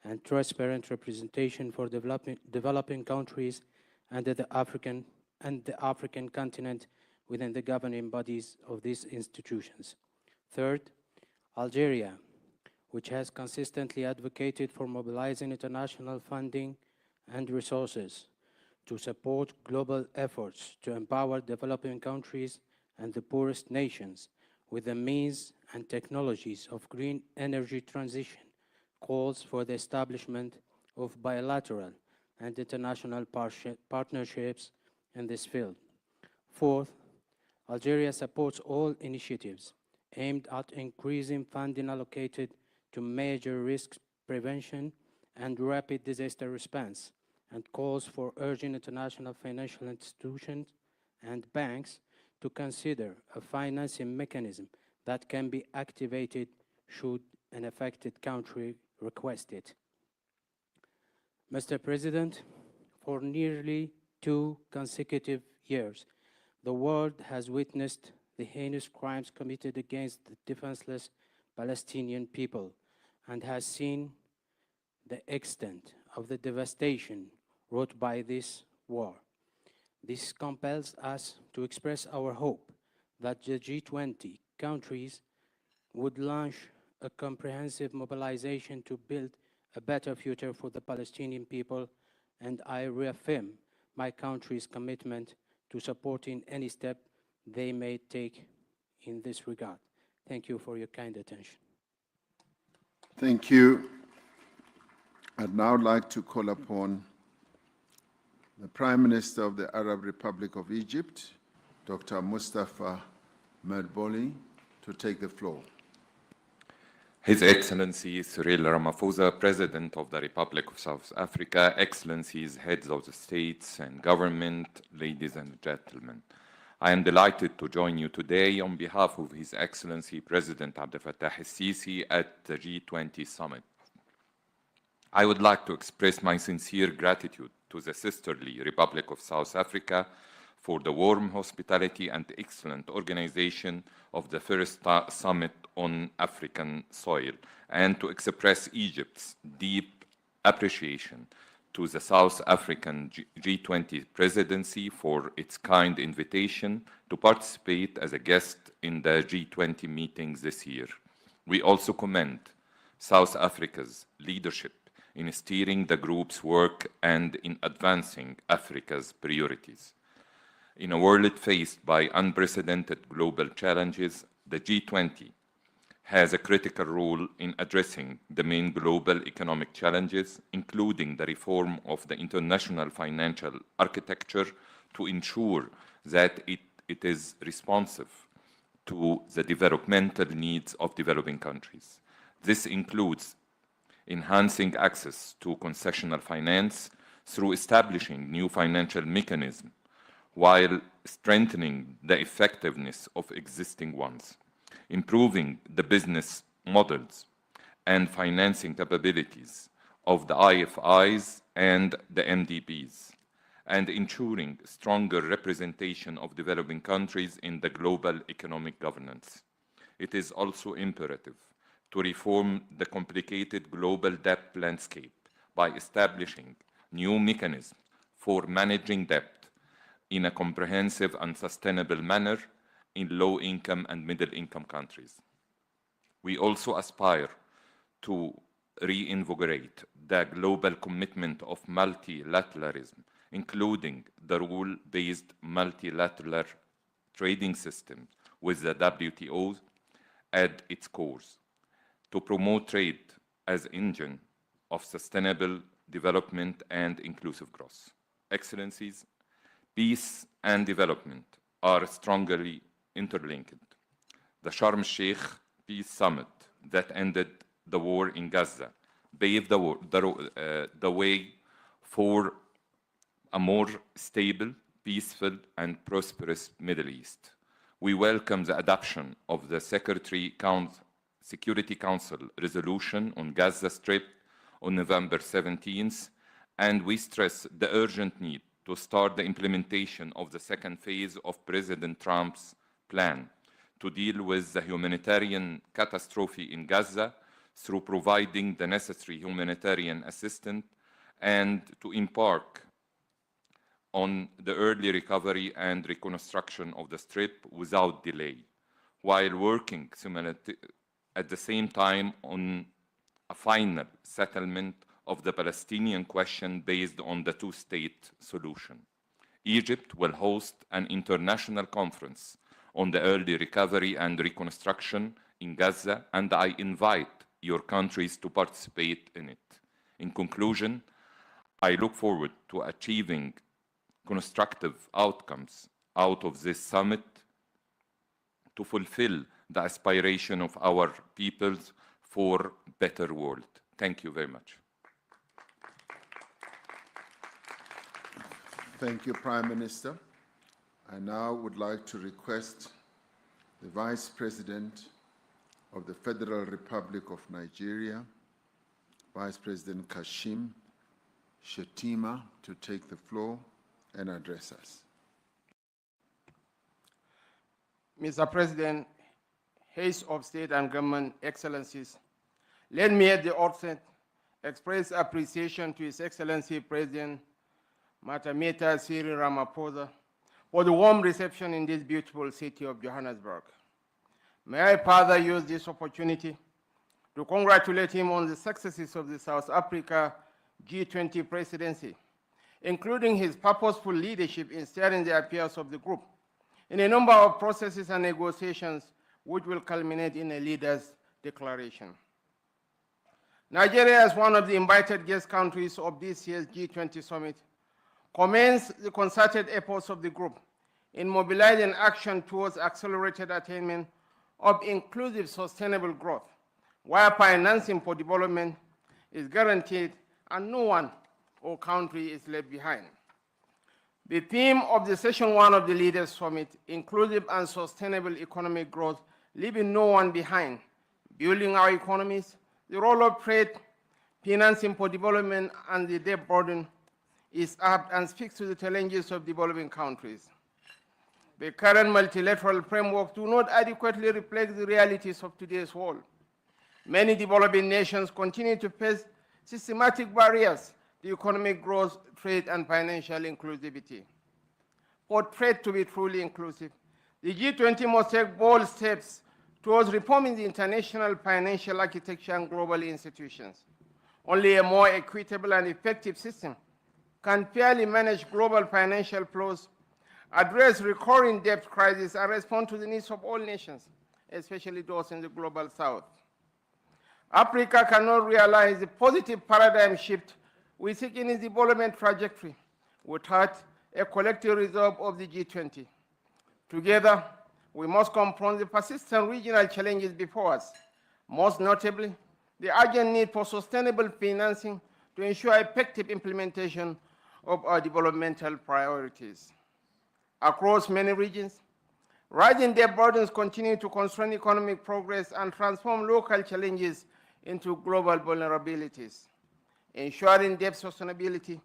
and transparent representation for developing countries and the African continent within the governing bodies of these institutions. Third, Algeria, which has consistently advocated for mobilizing international funding and resources to support global efforts to empower developing countries and the poorest nations with the means and technologies of green energy transition, calls for the establishment of bilateral and international partnerships in this field. Fourth, Algeria supports all initiatives aimed at increasing funding allocated to major risk prevention and rapid disaster response, and calls for urging international financial institutions and banks to consider a financing mechanism that can be activated should an affected country request it. Mr. President, for nearly 2 consecutive years, the world has witnessed the heinous crimes committed against the defenseless Palestinian people and has seen the extent of the devastation wrought by this war. This compels us to express our hope that the G20 countries would launch a comprehensive mobilization to build a better future for the Palestinian people, and I reaffirm my country's commitment to supporting any step they may take in this regard. Thank you for your kind attention. Thank you. I'd now like to call upon the Prime Minister of the Arab Republic of Egypt, Dr. Mustafa Medboli, to take the floor. His Excellency Cyril Ramaphosa, President of the Republic of South Africa, Excellencies, Heads of the States and Government, ladies and gentlemen. I am delighted to join you today on behalf of His Excellency President Abdel Fattah el-Sisi at the G20 Summit. I would like to express my sincere gratitude to the sisterly Republic of South Africa for the warm hospitality and excellent organization of the first summit on African soil, and to express Egypt's deep appreciation to the South African G20 presidency for its kind invitation to participate as a guest in the G20 meetings this year. We also commend South Africa's leadership in steering the group's work and in advancing Africa's priorities. In a world faced by unprecedented global challenges, the G20 has a critical role in addressing the main global economic challenges, including the reform of the international financial architecture to ensure that it is responsive to the developmental needs of developing countries. This includes enhancing access to concessional finance through establishing new financial mechanisms, while strengthening the effectiveness of existing ones, improving the business models and financing capabilities of the IFIs and the MDBs, and ensuring stronger representation of developing countries in the global economic governance. It is also imperative to reform the complicated global debt landscape by establishing new mechanisms for managing debt in a comprehensive and sustainable manner in low-income and middle-income countries. We also aspire to reinvigorate the global commitment of multilateralism, including the rule-based multilateral trading system with the WTO at its core, to promote trade as engine of sustainable development and inclusive growth. Excellencies, peace and development are strongly interlinked. The Sharm el-Sheikh Peace Summit that ended the war in Gaza paved the way for a more stable, peaceful, and prosperous Middle East. We welcome the adoption of the Security Council resolution on Gaza Strip on November 17th, and we stress the urgent need to start the implementation of the second phase of President Trump's plan to deal with the humanitarian catastrophe in Gaza through providing the necessary humanitarian assistance and to embark on the early recovery and reconstruction of the Strip without delay, while working at the same time on a final settlement of the Palestinian question based on the two-state solution. Egypt will host an international conference on the early recovery and reconstruction in Gaza, and I invite your countries to participate in it. In conclusion, I look forward to achieving constructive outcomes out of this summit to fulfill the aspiration of our peoples for a better world. Thank you very much. Thank you, Prime Minister. I now would like to request the Vice President of the Federal Republic of Nigeria, Vice President Kashim Shettima, to take the floor and address us. Mr. President, Heads of State and Government, Excellencies, let me at the outset express appreciation to His Excellency President Matameta Cyril Ramaphosa for the warm reception in this beautiful city of Johannesburg. May I further use this opportunity to congratulate him on the successes of the South Africa G20 presidency, including his purposeful leadership in steering the affairs of the group in a number of processes and negotiations which will culminate in a leaders' declaration. Nigeria, as one of the invited guest countries of this year's G20 summit, commends the concerted efforts of the group in mobilizing action towards accelerated attainment of inclusive sustainable growth, where financing for development is guaranteed and no one or country is left behind. The theme of the session 1 of the Leaders Summit, inclusive and sustainable economic growth, leaving no one behind, building our economies, the role of trade, financing for development, and the debt burden is apt and speaks to the challenges of developing countries. The current multilateral framework do not adequately reflect the realities of today's world. Many developing nations continue to face systematic barriers to economic growth, trade, and financial inclusivity. For trade to be truly inclusive, the G20 must take bold steps towards reforming the international financial architecture and global institutions. Only a more equitable and effective system can fairly manage global financial flows, address recurring debt crises, and respond to the needs of all nations, especially those in the global south. Africa cannot realize the positive paradigm shift we seek in its development trajectory without a collective resolve of the G20. Together, we must confront the persistent regional challenges before us, most notably the urgent need for sustainable financing to ensure effective implementation of our developmental priorities. Across many regions, rising debt burdens continue to constrain economic progress and transform local challenges into global vulnerabilities. Ensuring debt sustainability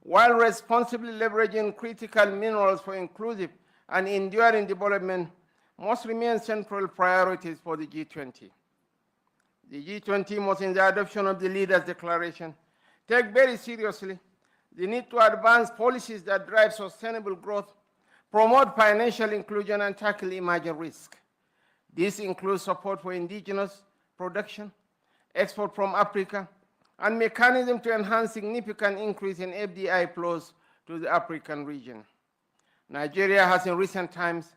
while responsibly leveraging critical minerals for inclusive and enduring development must remain central priorities for the G20. The G20 must, in the adoption of the Leaders' Declaration, take very seriously the need to advance policies that drive sustainable growth, promote financial inclusion, and tackle emerging risk. This includes support for indigenous production, export from Africa, and mechanism to enhance significant increase in FDI flows to the African region. Nigeria has in recent times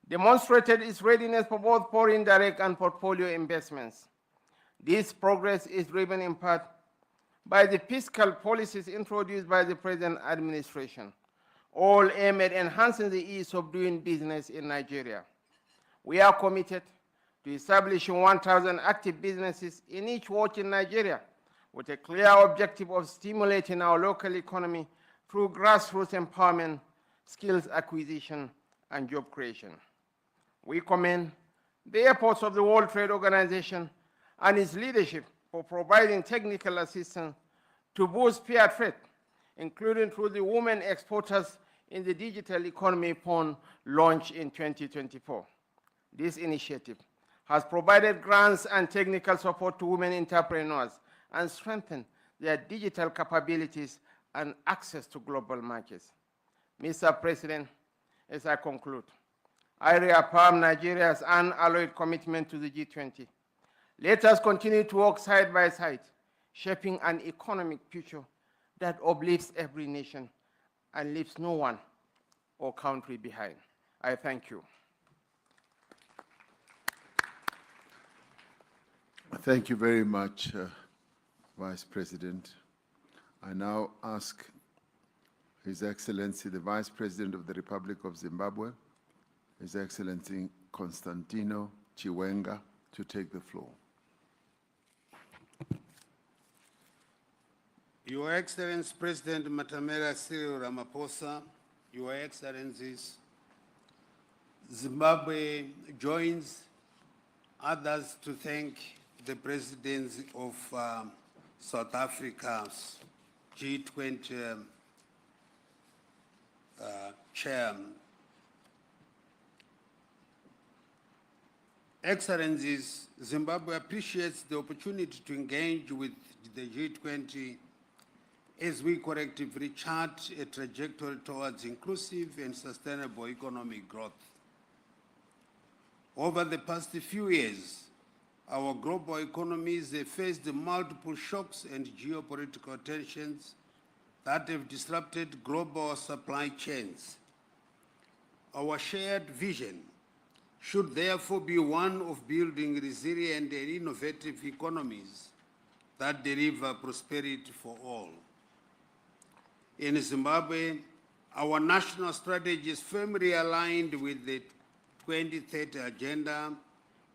demonstrated its readiness for both foreign direct and portfolio investments. This progress is driven in part by the fiscal policies introduced by the present administration, all aimed at enhancing the ease of doing business in Nigeria. We are committed to establishing 1,000 active businesses in each ward in Nigeria, with a clear objective of stimulating our local economy through grassroots empowerment, skills acquisition, and job creation. We commend the efforts of the World Trade Organization and its leadership for providing technical assistance to boost fair trade, including through the Women Exporters in the Digital Economy Fund launched in 2024. This initiative has provided grants and technical support to women entrepreneurs and strengthened their digital capabilities and access to global markets. Mr. President, as I conclude, I reaffirm Nigeria's unalloyed commitment to the G20. Let us continue to work side by side, shaping an economic future that uplifts every nation and leaves no one or country behind. I thank you. Thank you very much, Vice President. I now ask His Excellency, the Vice President of the Republic of Zimbabwe, His Excellency Constantino Chiwenga, to take the floor. Your Excellency President Matamela Cyril Ramaphosa, Your Excellencies, Zimbabwe joins others to thank the presidents of South Africa's G20 chair. Excellencies, Zimbabwe appreciates the opportunity to engage with the G20 as we collectively chart a trajectory towards inclusive and sustainable economic growth. Over the past few years, our global economies have faced multiple shocks and geopolitical tensions that have disrupted global supply chains. Our shared vision should therefore be one of building resilient and innovative economies that deliver prosperity for all. In Zimbabwe, our national strategy is firmly aligned with the 2030 Agenda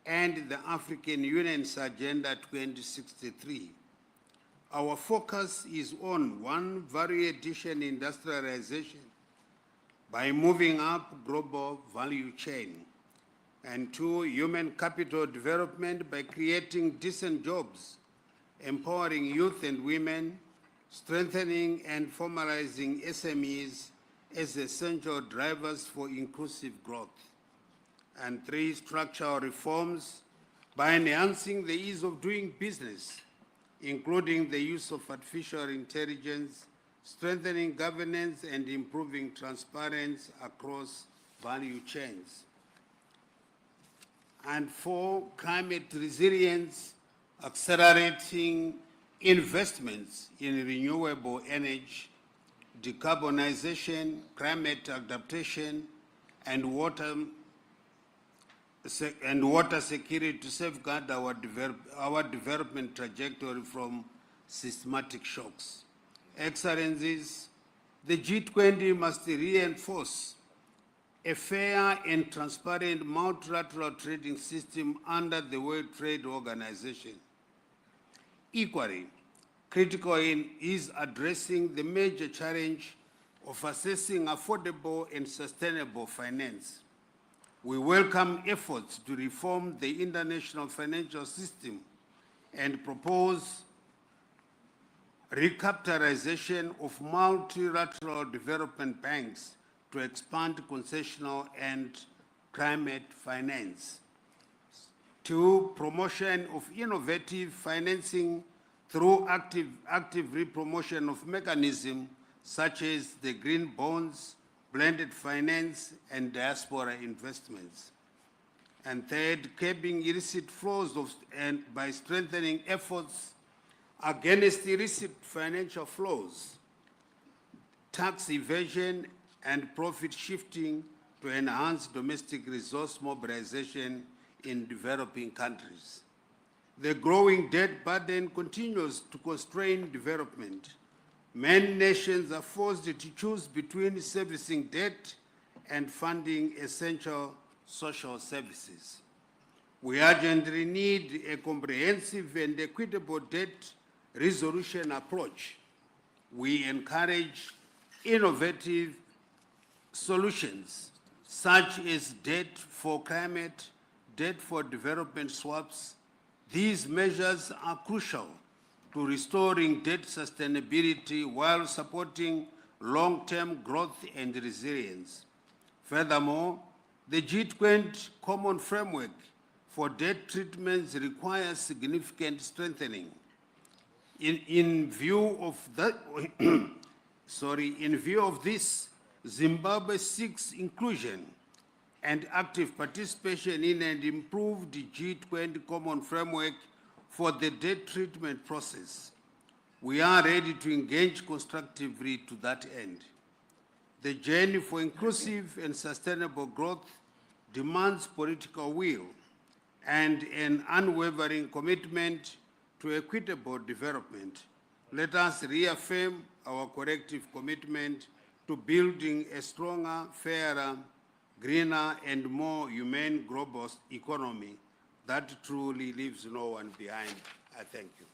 and the African Union's Agenda 2063. Our focus is on one, value addition industrialization by moving up global value chain, and two, human capital development by creating decent jobs, empowering youth and women, strengthening and formalizing SMEs as essential drivers for inclusive growth. And three, structural reforms by enhancing the ease of doing business, including the use of artificial intelligence, strengthening governance and improving transparency across value chains. And four, climate resilience, accelerating investments in renewable energy, decarbonization, climate adaptation, and water security to safeguard our development trajectory from systematic shocks. Excellencies, the G20 must reinforce a fair and transparent multilateral trading system under the World Trade Organization. Equally, critical is addressing the major challenge of assessing affordable and sustainable finance. We welcome efforts to reform the international financial system and propose recapitalization of multilateral development banks to expand concessional and climate finance. Two, promotion of innovative financing through active re-promotion of mechanisms such as the green bonds, blended finance, and diaspora investments. And third, curbing illicit flows by strengthening efforts against illicit financial flows, tax evasion, and profit shifting to enhance domestic resource mobilization in developing countries. The growing debt burden continues to constrain development. Many nations are forced to choose between servicing debt and funding essential social services. We urgently need a comprehensive and equitable debt resolution approach. We encourage innovative solutions such as debt for climate, debt for development swaps. These measures are crucial to restoring debt sustainability while supporting long-term growth and resilience. Furthermore, the G20 Common Framework for Debt Treatments requires significant strengthening. In view of this, Zimbabwe seeks inclusion and active participation in an improved G20 Common Framework for the debt treatment process. We are ready to engage constructively to that end. The journey for inclusive and sustainable growth demands political will and an unwavering commitment to equitable development. Let us reaffirm our collective commitment to building a stronger, fairer, greener, and more humane global economy that truly leaves no one behind. I thank you.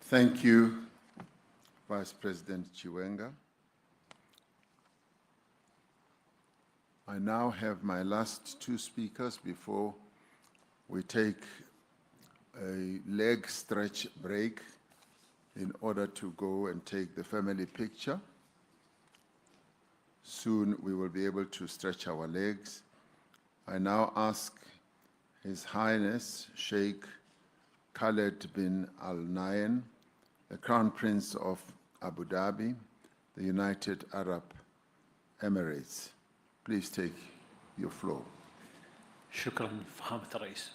Thank you, Vice President Chiwenga. I now have my last two speakers before we take a leg stretch break in order to go and take the family picture. Soon we will be able to stretch our legs. I now ask His Highness Sheikh Khaled bin Al Nahyan, the Crown Prince of Abu Dhabi, the United Arab Emirates. Please take your floor. شكرا فخامة الرئيس.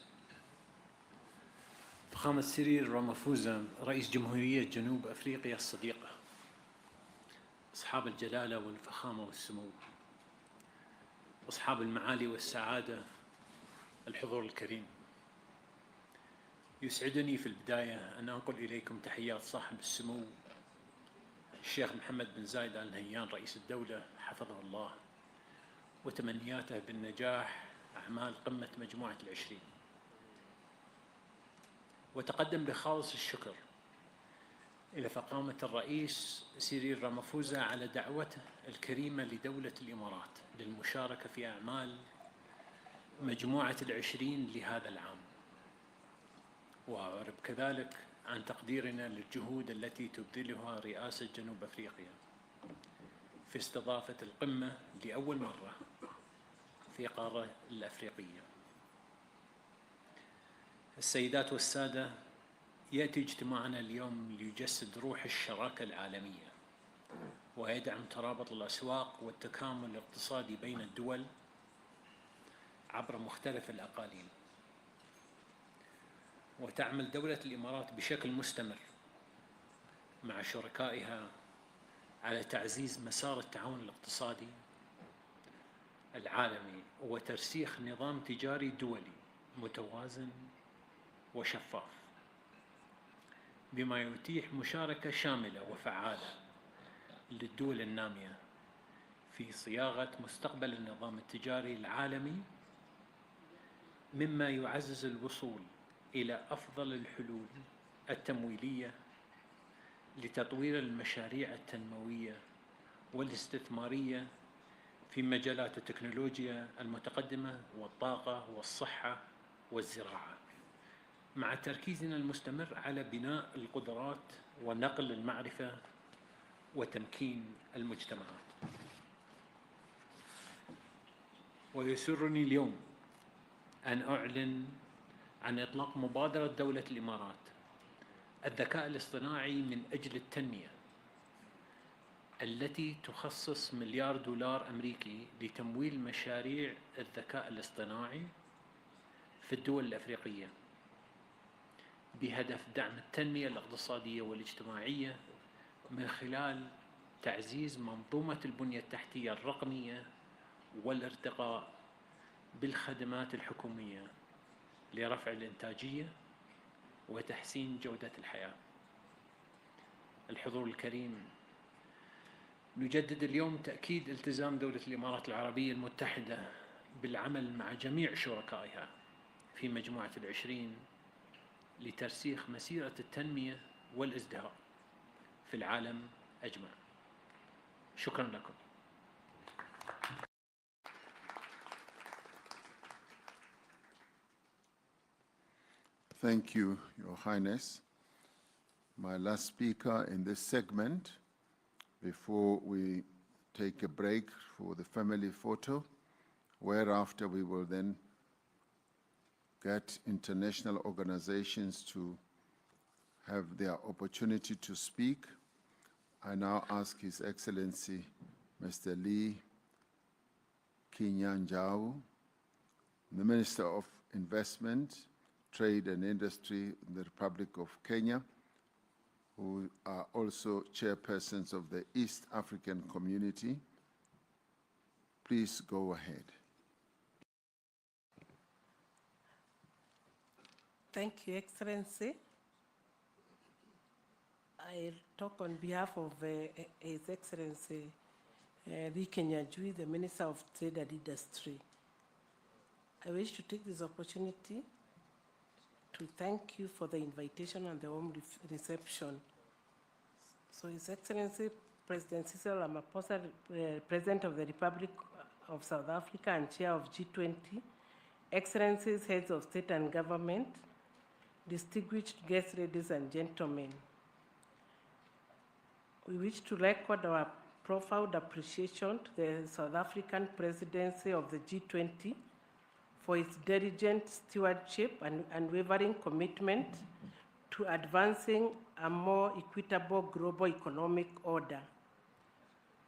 فخامة سيريل رامافوزا رئيس جمهورية جنوب أفريقيا الصديقة، أصحاب الجلالة والفخامة والسمو، أصحاب المعالي والسعادة، الحضور الكريم، يسعدني في البداية أن أنقل إليكم تحيات صاحب السمو الشيخ محمد بن زايد آل نهيان رئيس الدولة حفظه الله، وتمنياته بالنجاح أعمال قمة مجموعة العشرين. وتقدم بخالص الشكر إلى فخامة الرئيس سيريل رامافوزا على دعوته الكريمة لدولة الإمارات للمشاركة في أعمال مجموعة العشرين لهذا العام، وأعرب كذلك عن تقديرنا للجهود التي تبذلها رئاسة جنوب أفريقيا في استضافة القمة لأول مرة في القارة الأفريقية. السيدات والسادة، يأتي اجتماعنا اليوم ليجسد روح الشراكة العالمية ويدعم ترابط الأسواق والتكامل الاقتصادي بين الدول عبر مختلف الأقاليم. وتعمل دولة الإمارات بشكل مستمر مع شركائها على تعزيز مسار التعاون الاقتصادي العالمي وترسيخ نظام تجاري دولي متوازن وشفاف، بما يتيح مشاركة شاملة وفعالة للدول النامية في صياغة مستقبل النظام التجاري العالمي، مما يعزز الوصول إلى أفضل الحلول التمويلية لتطوير المشاريع التنموية والاستثمارية في مجالات التكنولوجيا المتقدمة والطاقة والصحة والزراعة، مع تركيزنا المستمر على بناء القدرات ونقل المعرفة وتمكين المجتمعات. ويسرني اليوم أن أعلن عن إطلاق مبادرة دولة الإمارات الذكاء الاصطناعي من أجل التنمية، التي تخصص $1 مليار أمريكي لتمويل مشاريع الذكاء الاصطناعي في الدول الأفريقية بهدف دعم التنمية الاقتصادية والاجتماعية من خلال تعزيز منظومة البنية التحتية الرقمية والارتقاء بالخدمات الحكومية لرفع الإنتاجية وتحسين جودة الحياة. الحضور الكريم، نجدد اليوم تأكيد التزام دولة الإمارات العربية المتحدة بالعمل مع جميع شركائها في مجموعة العشرين لترسيخ مسيرة التنمية والازدهار في العالم أجمع. شكرا لكم. Thank you, Your Highness. My last speaker in this segment, before we take a break for the family photo, whereafter we will then get international organizations to have their opportunity to speak. I now ask His Excellency Mr. Lee Kinyanjao, the Minister of Investment, Trade and Industry in the Republic of Kenya, who are also chairpersons of the East African Community. Please go ahead. Thank you, Excellency. I talk on behalf of His Excellency Lee Kinyanjui, the Minister of Trade and Industry. I wish to take this opportunity to thank you for the invitation and the warm reception So His Excellency President Cyril Ramaphosa, President of the Republic of South Africa and Chair of G20, Excellencies, Heads of State and Government, distinguished guests, ladies and gentlemen, we wish to record our profound appreciation to the South African Presidency of the G20 for its diligent stewardship and unwavering commitment to advancing a more equitable global economic order.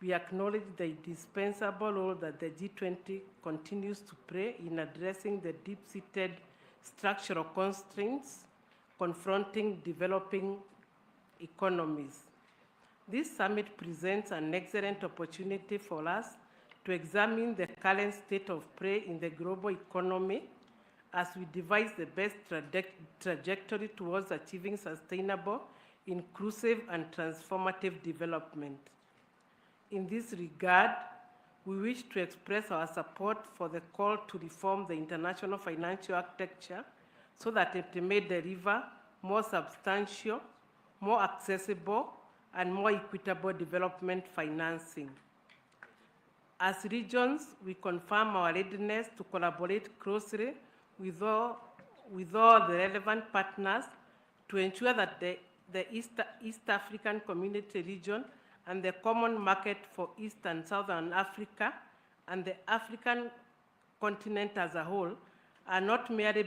We acknowledge the indispensable role that the G20 continues to play in addressing the deep-seated structural constraints confronting developing economies. This summit presents an excellent opportunity for us to examine the current state of play in the global economy as we devise the best trajectory towards achieving sustainable, inclusive, and transformative development. In this regard, we wish to express our support for the call to reform the international financial architecture so that it may deliver more substantial, more accessible, and more equitable development financing. As regions, we confirm our readiness to collaborate closely with all the relevant partners to ensure that the East African Community region and the common market for East and Southern Africa and the African continent as a whole are not merely